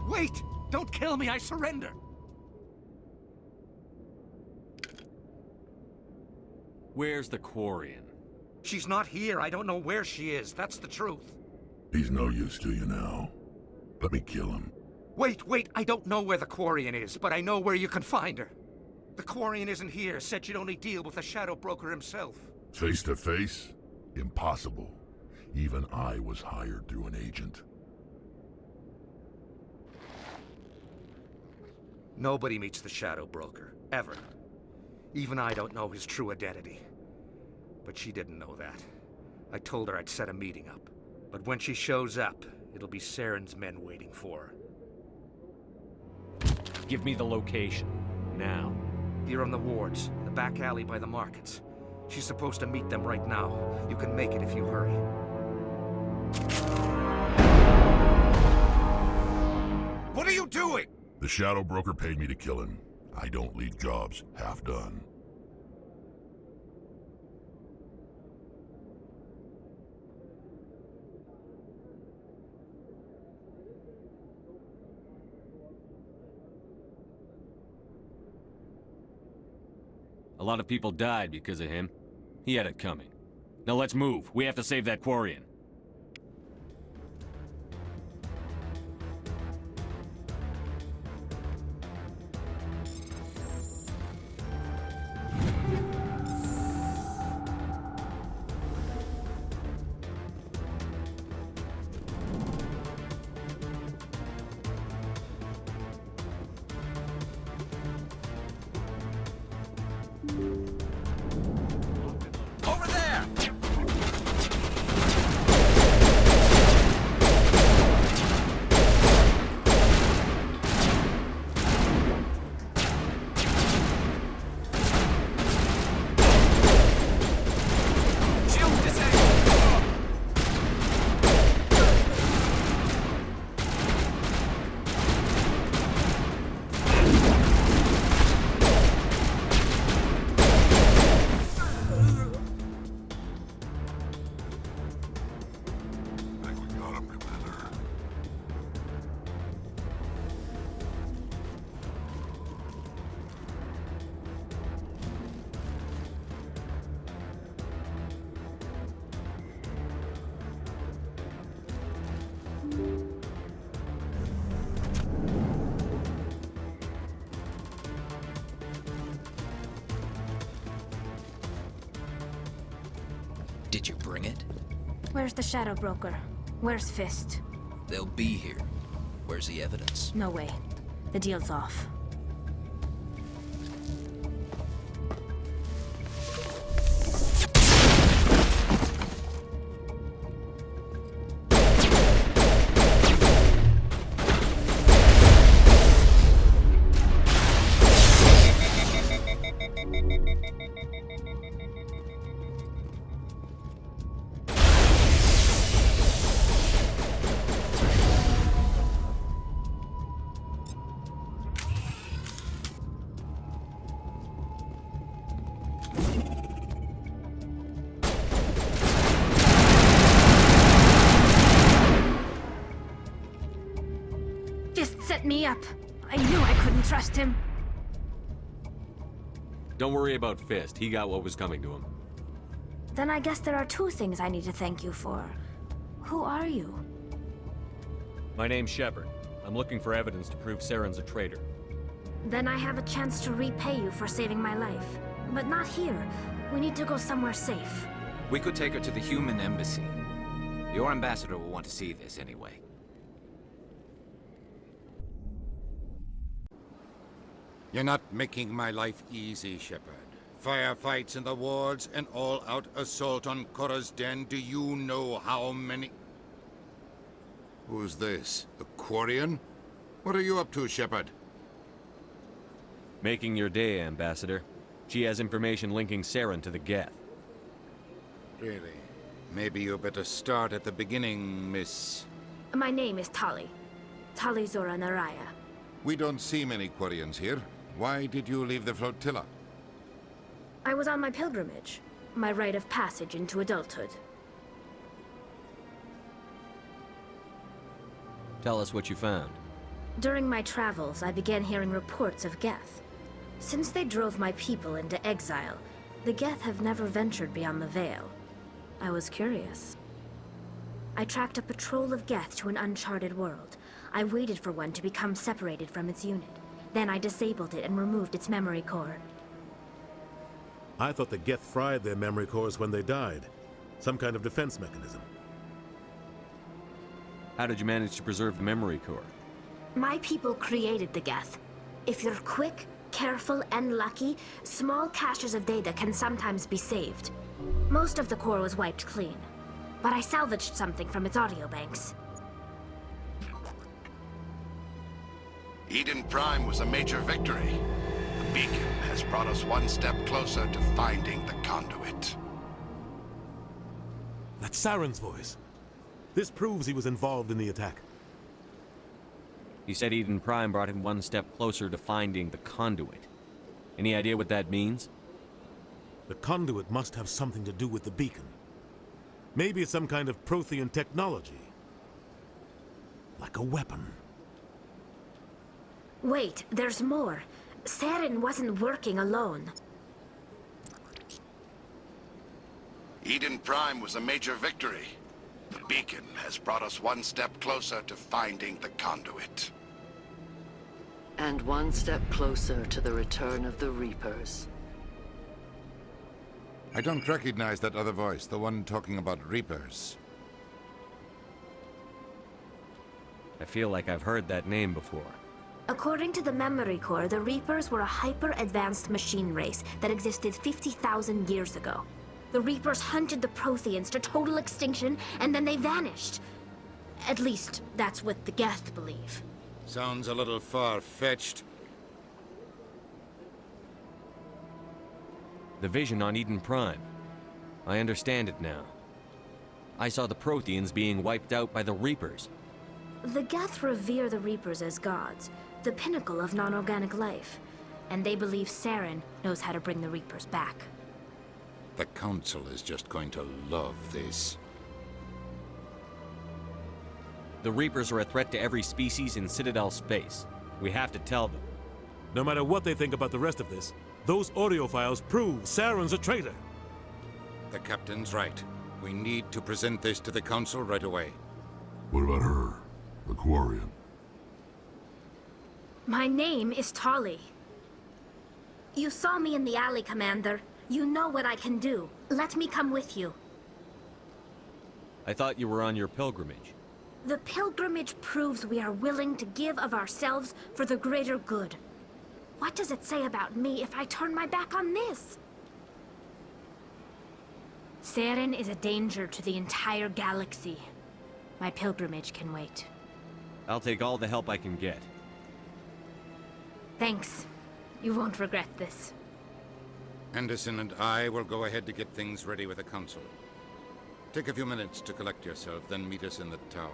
Speaker 3: Wait! Don't kill me, I surrender!
Speaker 8: Where's the Quarian?
Speaker 3: She's not here. I don't know where she is. That's the truth.
Speaker 12: He's no use to you now. Let me kill him.
Speaker 3: Wait, I don't know where the Quarian is, but I know where you can find her. The Quarian isn't here. Said she'd only deal with the Shadow Broker himself.
Speaker 12: Face to face? Impossible. Even I was hired through an agent.
Speaker 3: Nobody meets the Shadow Broker, ever. Even I don't know his true identity. But she didn't know that. I told her I'd set a meeting up. But when she shows up, it'll be Saren's men waiting for her.
Speaker 8: Give me the location. Now.
Speaker 3: Here on the wards, the back alley by the markets. She's supposed to meet them right now. You can make it if you hurry. What are you doing?
Speaker 12: The Shadow Broker paid me to kill him. I don't leave jobs half done.
Speaker 8: A lot of people died because of him. He had it coming. Now let's move. We have to save that Quarian.
Speaker 3: Over there!
Speaker 10: Did you bring it?
Speaker 7: Where's the Shadow Broker? Where's Fist?
Speaker 10: They'll be here. Where's the evidence?
Speaker 7: No way. The deal's off. Set me up. I knew I couldn't trust him.
Speaker 8: Don't worry about Fist. He got what was coming to him.
Speaker 7: Then I guess there are two things I need to thank you for. Who are you?
Speaker 8: My name's Shepard. I'm looking for evidence to prove Saren's a traitor.
Speaker 7: Then I have a chance to repay you for saving my life. But not here. We need to go somewhere safe.
Speaker 10: We could take her to the human embassy. Your ambassador will want to see this anyway.
Speaker 16: You're not making my life easy, Shepard. Firefights in the wards, an all-out assault on Korra's den. Do you know how many... Who's this? The Quarian? What are you up to, Shepard?
Speaker 8: Making your day, Ambassador. She has information linking Saren to the Geth.
Speaker 16: Really? Maybe you better start at the beginning, Miss...
Speaker 7: My name is Tali. Tali Zora Naraya.
Speaker 16: We don't see many Quarians here. Why did you leave the flotilla?
Speaker 7: I was on my pilgrimage. My rite of passage into adulthood.
Speaker 8: Tell us what you found.
Speaker 7: During my travels, I began hearing reports of Geth. Since they drove my people into exile, the Geth have never ventured beyond the Veil. I was curious. I tracked a patrol of Geth to an uncharted world. I waited for one to become separated from its unit. Then I disabled it and removed its memory core.
Speaker 13: I thought the Geth fried their memory cores when they died. Some kind of defense mechanism.
Speaker 8: How did you manage to preserve the memory core?
Speaker 7: My people created the Geth. If you're quick, careful, and lucky, small caches of data can sometimes be saved. Most of the core was wiped clean, but I salvaged something from its audio banks.
Speaker 25: Eden Prime was a major victory. The beacon has brought us one step closer to finding the conduit.
Speaker 13: That's Saren's voice. This proves he was involved in the attack.
Speaker 8: He said Eden Prime brought him one step closer to finding the conduit. Any idea what that means?
Speaker 13: The conduit must have something to do with the beacon. Maybe it's some kind of Prothean technology. Like a weapon.
Speaker 7: Wait, there's more. Saren wasn't working alone.
Speaker 25: Eden Prime was a major victory. The beacon has brought us one step closer to finding the conduit.
Speaker 11: And one step closer to the return of the Reapers.
Speaker 16: I don't recognize that other voice, the one talking about Reapers.
Speaker 8: I feel like I've heard that name before.
Speaker 7: According to the memory core, the Reapers were a hyper-advanced machine race that existed 50,000 years ago. The Reapers hunted the Protheans to total extinction, and then they vanished. At least, that's what the Geth believe.
Speaker 16: Sounds a little far-fetched.
Speaker 8: The vision on Eden Prime. I understand it now. I saw the Protheans being wiped out by the Reapers.
Speaker 7: The Geth revere the Reapers as gods, the pinnacle of non-organic life. And they believe Saren knows how to bring the Reapers back.
Speaker 16: The Council is just going to love this.
Speaker 8: The Reapers are a threat to every species in Citadel space. We have to tell them.
Speaker 13: No matter what they think about the rest of this, those audio files prove Saren's a traitor.
Speaker 16: The Captain's right. We need to present this to the Council right away.
Speaker 12: What about her? The Quarian?
Speaker 7: My name is Tali. You saw me in the alley, Commander. You know what I can do. Let me come with you.
Speaker 8: I thought you were on your pilgrimage.
Speaker 7: The pilgrimage proves we are willing to give of ourselves for the greater good. What does it say about me if I turn my back on this? Saren is a danger to the entire galaxy. My pilgrimage can wait.
Speaker 8: I'll take all the help I can get.
Speaker 7: Thanks. You won't regret this.
Speaker 16: Anderson and I will go ahead to get things ready with the Council. Take a few minutes to collect yourself, then meet us in the tower.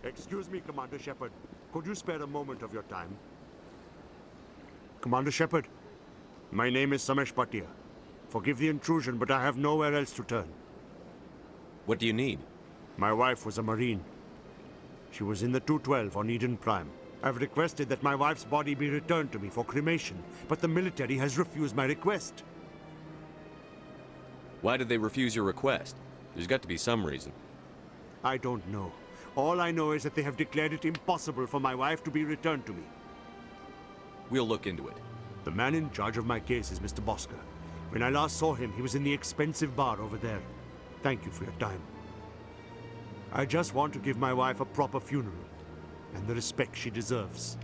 Speaker 6: Excuse me, Commander Shepard. Could you spare a moment of your time? Commander Shepard, my name is Samesh Bhatia. Forgive the intrusion, but I have nowhere else to turn.
Speaker 8: What do you need?
Speaker 6: My wife was a Marine. She was in the 212 on Eden Prime. I've requested that my wife's body be returned to me for cremation, but the military has refused my request.
Speaker 8: Why did they refuse your request? There's got to be some reason.
Speaker 6: I don't know. All I know is that they have declared it impossible for my wife to be returned to me.
Speaker 8: We'll look into it.
Speaker 6: The man in charge of my case is Mr. Bosker. When I last saw him, he was in the expensive bar over there. Thank you for your time. I just want to give my wife a proper funeral, and the respect she deserves.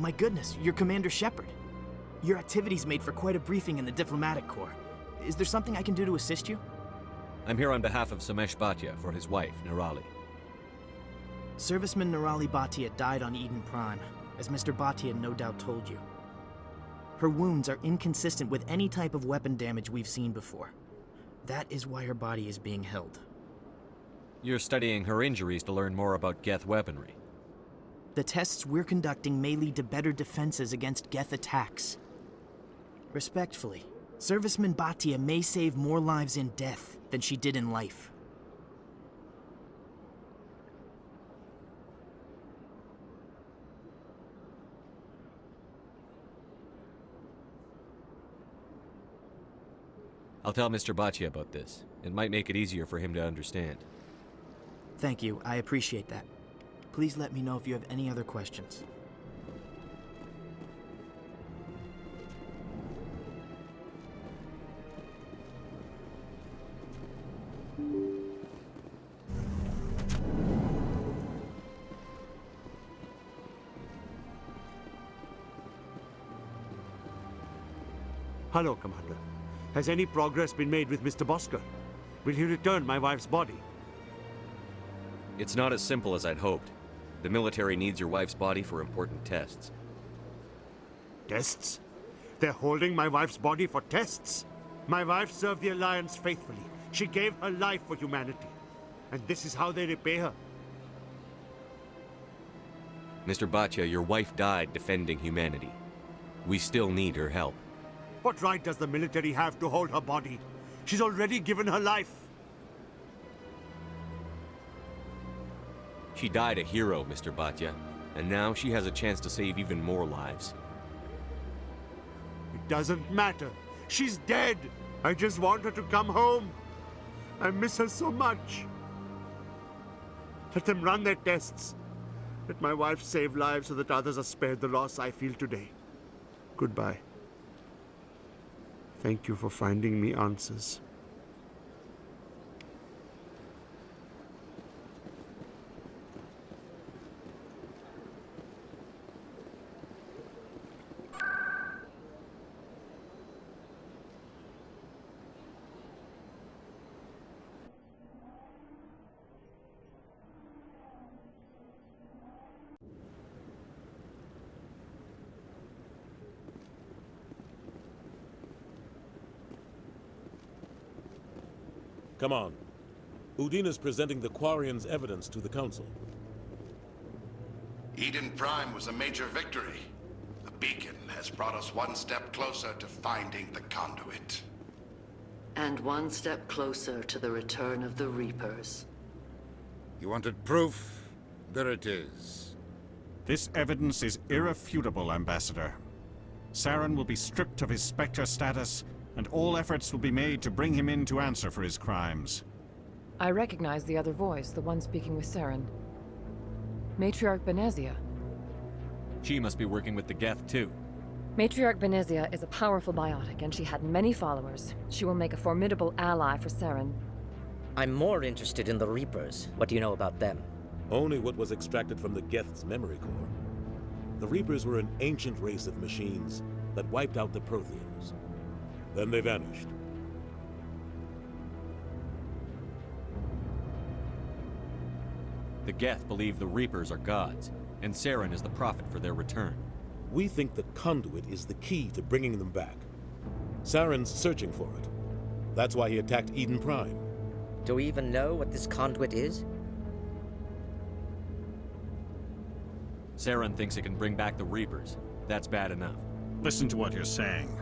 Speaker 19: My goodness, you're Commander Shepard. Your activities made for quite a briefing in the Diplomatic Corps. Is there something I can do to assist you?
Speaker 8: I'm here on behalf of Samesh Bhatia for his wife, Nirali.
Speaker 19: Serviceman Nirali Bhatia died on Eden Prime, as Mr. Bhatia no doubt told you. Her wounds are inconsistent with any type of weapon damage we've seen before. That is why her body is being held.
Speaker 8: You're studying her injuries to learn more about Geth weaponry.
Speaker 19: The tests we're conducting may lead to better defenses against Geth attacks. Respectfully, Serviceman Bhatia may save more lives in death than she did in life.
Speaker 8: I'll tell Mr. Bhatia about this. It might make it easier for him to understand.
Speaker 19: Thank you, I appreciate that. Please let me know if you have any other questions.
Speaker 6: Hello, Commander. Has any progress been made with Mr. Bosker? Will he return my wife's body?
Speaker 8: It's not as simple as I'd hoped. The military needs your wife's body for important tests.
Speaker 6: Tests? They're holding my wife's body for tests? My wife served the Alliance faithfully. She gave her life for humanity. And this is how they repay her.
Speaker 8: Mr. Bhatia, your wife died defending humanity. We still need her help.
Speaker 6: What right does the military have to hold her body? She's already given her life.
Speaker 8: She died a hero, Mr. Bhatia, and now she has a chance to save even more lives.
Speaker 6: It doesn't matter. She's dead. I just want her to come home. I miss her so much. Let them run their tests. Let my wife save lives so that others are spared the loss I feel today. Goodbye. Thank you for finding me answers.
Speaker 13: Come on. Udina's presenting the Quarians' evidence to the Council.
Speaker 25: Eden Prime was a major victory. The beacon has brought us one step closer to finding the conduit.
Speaker 11: And one step closer to the return of the Reapers.
Speaker 16: You wanted proof? There it is.
Speaker 5: This evidence is irrefutable, Ambassador. Saren will be stripped of his Spectre status, and all efforts will be made to bring him in to answer for his crimes.
Speaker 24: I recognize the other voice, the one speaking with Saren. Matriarch Benezia.
Speaker 8: She must be working with the Geth, too.
Speaker 24: Matriarch Benezia is a powerful biotic, and she had many followers. She will make a formidable ally for Saren.
Speaker 15: I'm more interested in the Reapers. What do you know about them?
Speaker 13: Only what was extracted from the Geth's memory core. The Reapers were an ancient race of machines that wiped out the Protheans. Then they vanished.
Speaker 8: The Geth believe the Reapers are gods, and Saren is the prophet for their return.
Speaker 13: We think the conduit is the key to bringing them back. Saren's searching for it. That's why he attacked Eden Prime.
Speaker 15: Do we even know what this conduit is?
Speaker 8: Saren thinks it can bring back the Reapers. That's bad enough.
Speaker 5: Listen to what you're saying.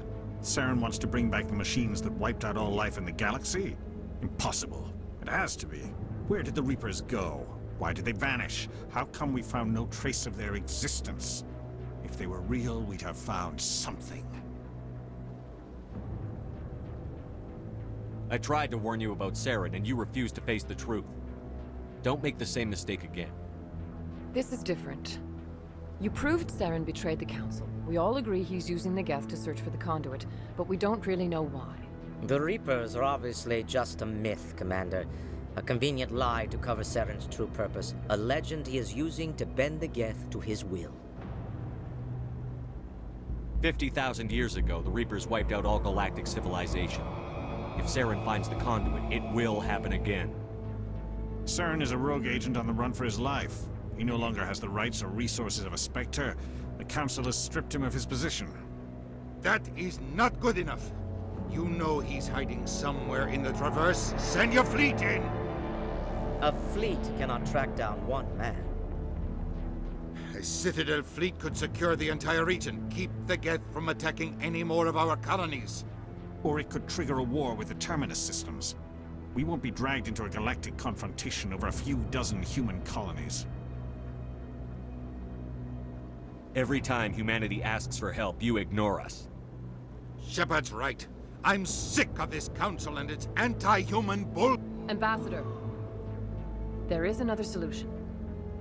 Speaker 5: Saren wants to bring back the machines that wiped out all life in the galaxy? Impossible. It has to be. Where did the Reapers go? Why did they vanish? How come we found no trace of their existence? If they were real, we'd have found something.
Speaker 8: I tried to warn you about Saren, and you refused to face the truth. Don't make the same mistake again.
Speaker 24: This is different. You proved Saren betrayed the Council. We all agree he's using the Geth to search for the conduit, but we don't really know why.
Speaker 15: The Reapers are obviously just a myth, Commander. A convenient lie to cover Saren's true purpose. A legend he is using to bend the Geth to his will.
Speaker 8: 50,000 years ago, the Reapers wiped out all galactic civilization. If Saren finds the conduit, it will happen again.
Speaker 5: Saren is a rogue agent on the run for his life. He no longer has the rights or resources of a Spectre. The Council has stripped him of his position.
Speaker 3: That is not good enough. You know he's hiding somewhere in the Traverse. Send your fleet in!
Speaker 15: A fleet cannot track down one man.
Speaker 3: A Citadel fleet could secure the entire region, keep the Geth from attacking any more of our colonies.
Speaker 5: Or it could trigger a war with the Terminus systems. We won't be dragged into a galactic confrontation over a few dozen human colonies.
Speaker 8: Every time humanity asks for help, you ignore us.
Speaker 3: Shepard's right. I'm sick of this council and its anti-human bull...
Speaker 24: Ambassador, there is another solution.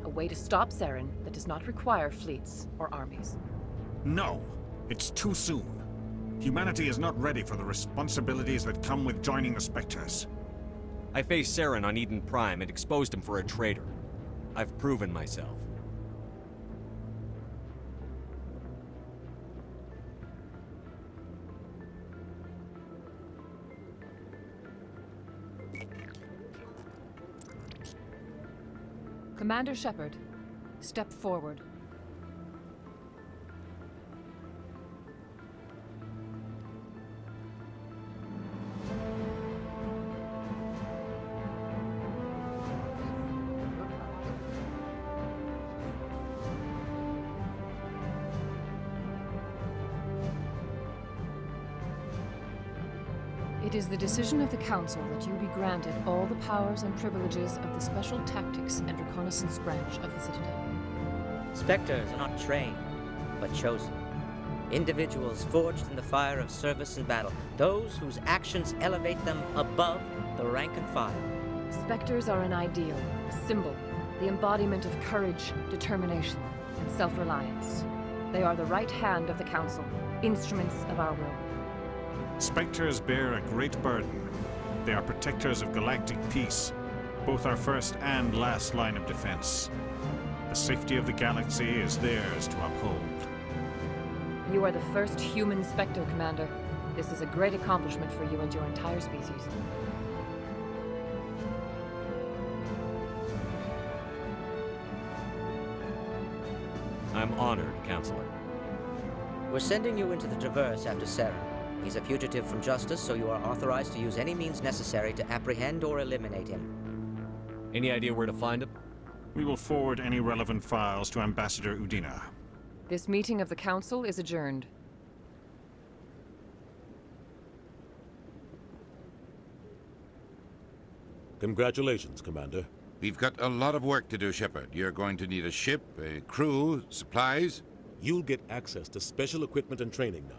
Speaker 24: A way to stop Saren that does not require fleets or armies.
Speaker 5: No, it's too soon. Humanity is not ready for the responsibilities that come with joining the Spectres.
Speaker 8: I faced Saren on Eden Prime and exposed him for a traitor. I've proven myself.
Speaker 24: Commander Shepard, step forward. It is the decision of the Council that you be granted all the powers and privileges of the Special Tactics and Reconnaissance branch of the Citadel.
Speaker 15: Spectres are not trained, but chosen. Individuals forged in the fire of service and battle. Those whose actions elevate them above the rank and file.
Speaker 24: Spectres are an ideal, a symbol, the embodiment of courage, determination, and self-reliance. They are the right hand of the Council, instruments of our will.
Speaker 5: Spectres bear a great burden. They are protectors of galactic peace, both our first and last line of defense. The safety of the galaxy is theirs to uphold.
Speaker 24: You are the first human Spectre, Commander. This is a great accomplishment for you and your entire species.
Speaker 8: I'm honored, Counselor.
Speaker 15: We're sending you into the Traverse after Saren. He's a fugitive from justice, so you are authorized to use any means necessary to apprehend or eliminate him.
Speaker 8: Any idea where to find him?
Speaker 5: We will forward any relevant files to Ambassador Udina.
Speaker 24: This meeting of the Council is adjourned.
Speaker 13: Congratulations, Commander.
Speaker 16: We've got a lot of work to do, Shepard. You're going to need a ship, a crew, supplies.
Speaker 13: You'll get access to special equipment and training now.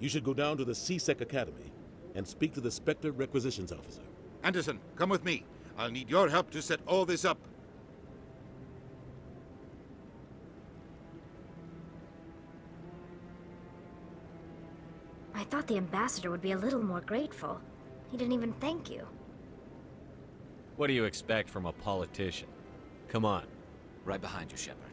Speaker 13: You should go down to the C-Sec Academy and speak to the Spectre Requisitions Officer.
Speaker 16: Anderson, come with me. I'll need your help to set all this up.
Speaker 7: I thought the ambassador would be a little more grateful. He didn't even thank you.
Speaker 8: What do you expect from a politician? Come on.
Speaker 10: Right behind you, Shepard.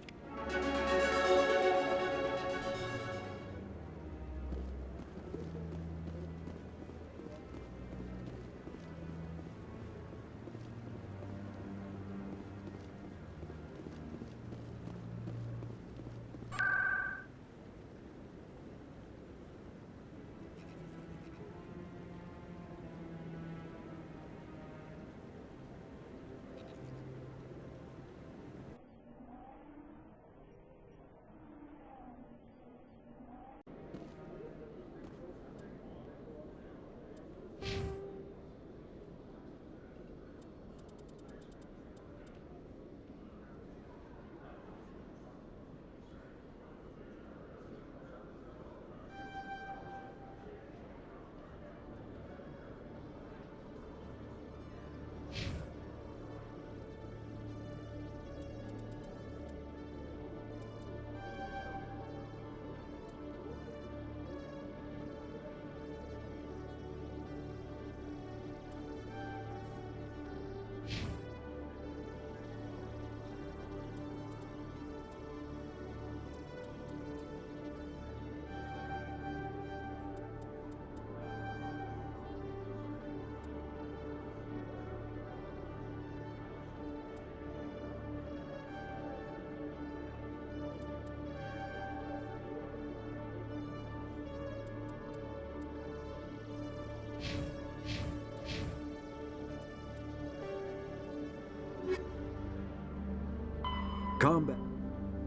Speaker 9: Combat.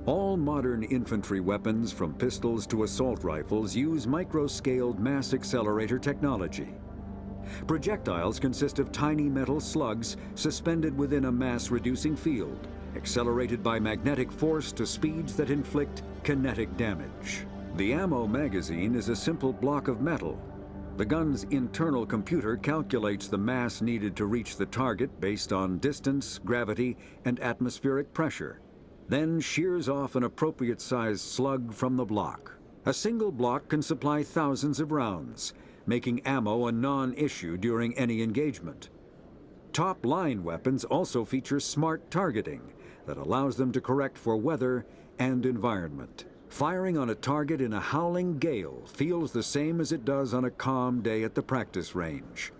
Speaker 9: All modern infantry weapons, from pistols to assault rifles, use micro-scaled mass accelerator technology. Projectiles consist of tiny metal slugs suspended within a mass-reducing field, accelerated by magnetic force to speeds that inflict kinetic damage. The ammo magazine is a simple block of metal. The gun's internal computer calculates the mass needed to reach the target based on distance, gravity, and atmospheric pressure, then shears off an appropriate-sized slug from the block. A single block can supply thousands of rounds, making ammo a non-issue during any engagement. Top-line weapons also feature smart targeting that allows them to correct for weather and environment. Firing on a target in a howling gale feels the same as it does on a calm day at the practice range.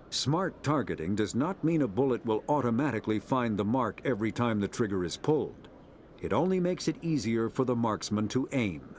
Speaker 9: Smart targeting does not mean a bullet will automatically find the mark every time the trigger is pulled. It only makes it easier for the marksman to aim.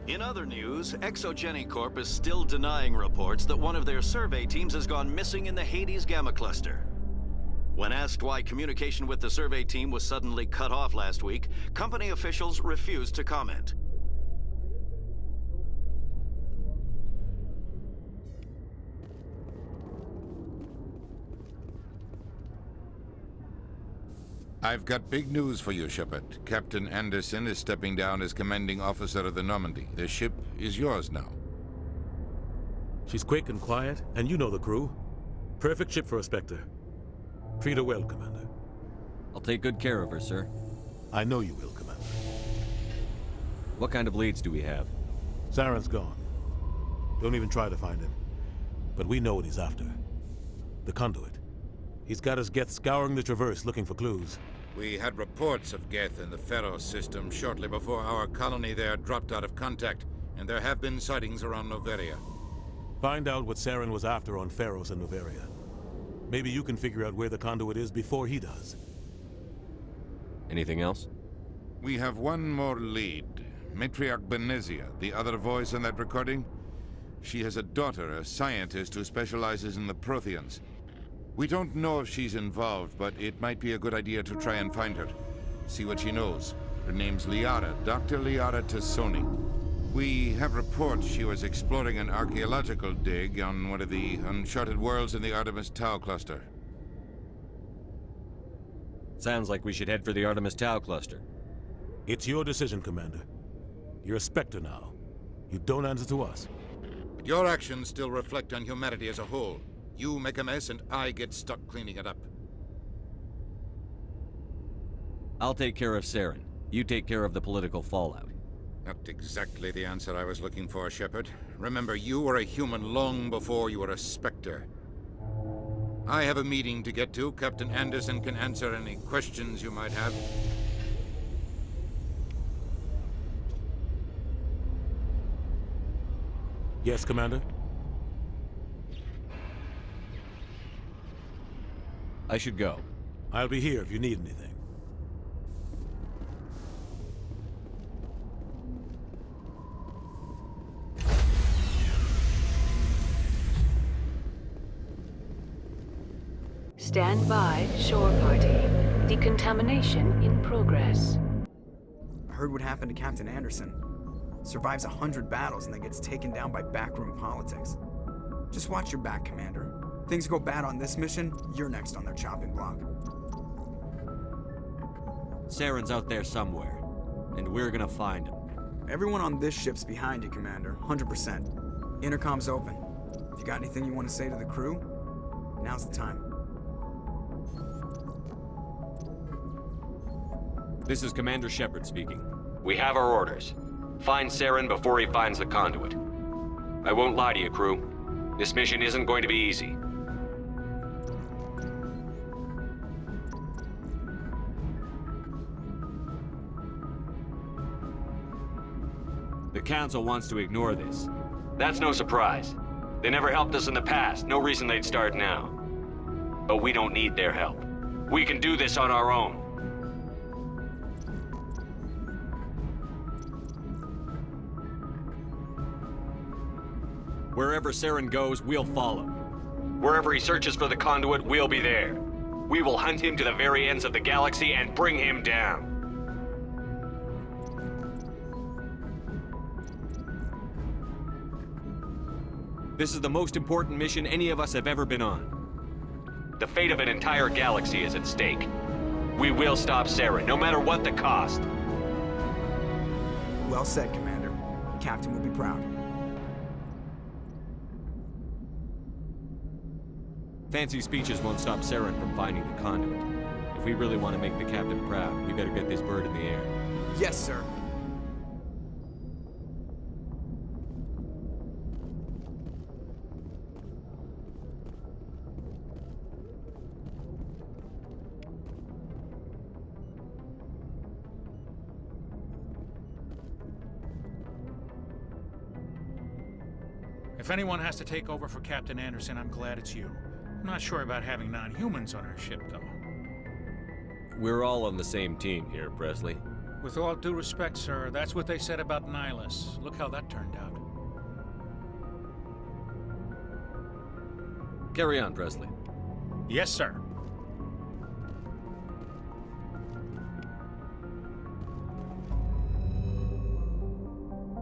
Speaker 2: In other news, Exogeny Corp is still denying reports that one of their survey teams has gone missing in the Hades Gamma Cluster. When asked why communication with the survey team was suddenly cut off last week, company officials refused to comment.
Speaker 16: I've got big news for you, Shepard. Captain Anderson is stepping down as commanding officer of the Normandy. The ship is yours now.
Speaker 13: She's quick and quiet, and you know the crew. Perfect ship for a Spectre. Treat her well, Commander.
Speaker 8: I'll take good care of her, sir.
Speaker 13: I know you will, Commander.
Speaker 8: What kind of leads do we have?
Speaker 13: Saren's gone. Don't even try to find him. But we know what he's after. The conduit. He's got us Geth scouring the Traverse looking for clues.
Speaker 16: We had reports of Geth in the Pharos system shortly before our colony there dropped out of contact, and there have been sightings around Noveria.
Speaker 13: Find out what Saren was after on Pharos and Noveria. Maybe you can figure out where the conduit is before he does.
Speaker 8: Anything else?
Speaker 16: We have one more lead. Matriarch Benezia, the other voice in that recording. She has a daughter, a scientist who specializes in the Protheans. We don't know if she's involved, but it might be a good idea to try and find her. See what she knows. Her name's Liara, Dr. Liara Tassoni. We have reports she was exploring an archaeological dig on one of the uncharted worlds in the Artemis Tau cluster.
Speaker 8: Sounds like we should head for the Artemis Tau cluster.
Speaker 13: It's your decision, Commander. You're a Spectre now. You don't answer to us.
Speaker 16: But your actions still reflect on humanity as a whole. You make a mess and I get stuck cleaning it up.
Speaker 8: I'll take care of Saren. You take care of the political fallout.
Speaker 16: Not exactly the answer I was looking for, Shepard. Remember, you were a human long before you were a Spectre. I have a meeting to get to. Captain Anderson can answer any questions you might have.
Speaker 13: Yes, Commander?
Speaker 8: I should go.
Speaker 13: I'll be here if you need anything.
Speaker 17: Stand by, shore party. Decontamination in progress.
Speaker 20: I heard what happened to Captain Anderson. Survives 100 battles and then gets taken down by backroom politics. Just watch your back, Commander. Things go bad on this mission, you're next on their chopping block.
Speaker 8: Saren's out there somewhere, and we're gonna find him.
Speaker 20: Everyone on this ship's behind you, Commander. 100%. Intercom's open. If you got anything you want to say to the crew, now's the time.
Speaker 8: This is Commander Shepard speaking. We have our orders. Find Saren before he finds the conduit. I won't lie to you, crew. This mission isn't going to be easy. The Council wants to ignore this. That's no surprise. They never helped us in the past, no reason they'd start now. But we don't need their help. We can do this on our own. Wherever Saren goes, we'll follow. Wherever he searches for the conduit, we'll be there. We will hunt him to the very ends of the galaxy and bring him down. This is the most important mission any of us have ever been on. The fate of an entire galaxy is at stake. We will stop Saren, no matter what the cost.
Speaker 20: Well said, Commander. Captain will be proud.
Speaker 8: Fancy speeches won't stop Saren from finding the conduit. If we really want to make the captain proud, we better get this bird in the air.
Speaker 20: Yes, sir.
Speaker 21: If anyone has to take over for Captain Anderson, I'm glad it's you. I'm not sure about having non-humans on our ship, though.
Speaker 8: We're all on the same team here, Presley.
Speaker 21: With all due respect, sir, that's what they said about Nihilus. Look how that turned out.
Speaker 1: Carry on, Presley.
Speaker 21: Yes, sir.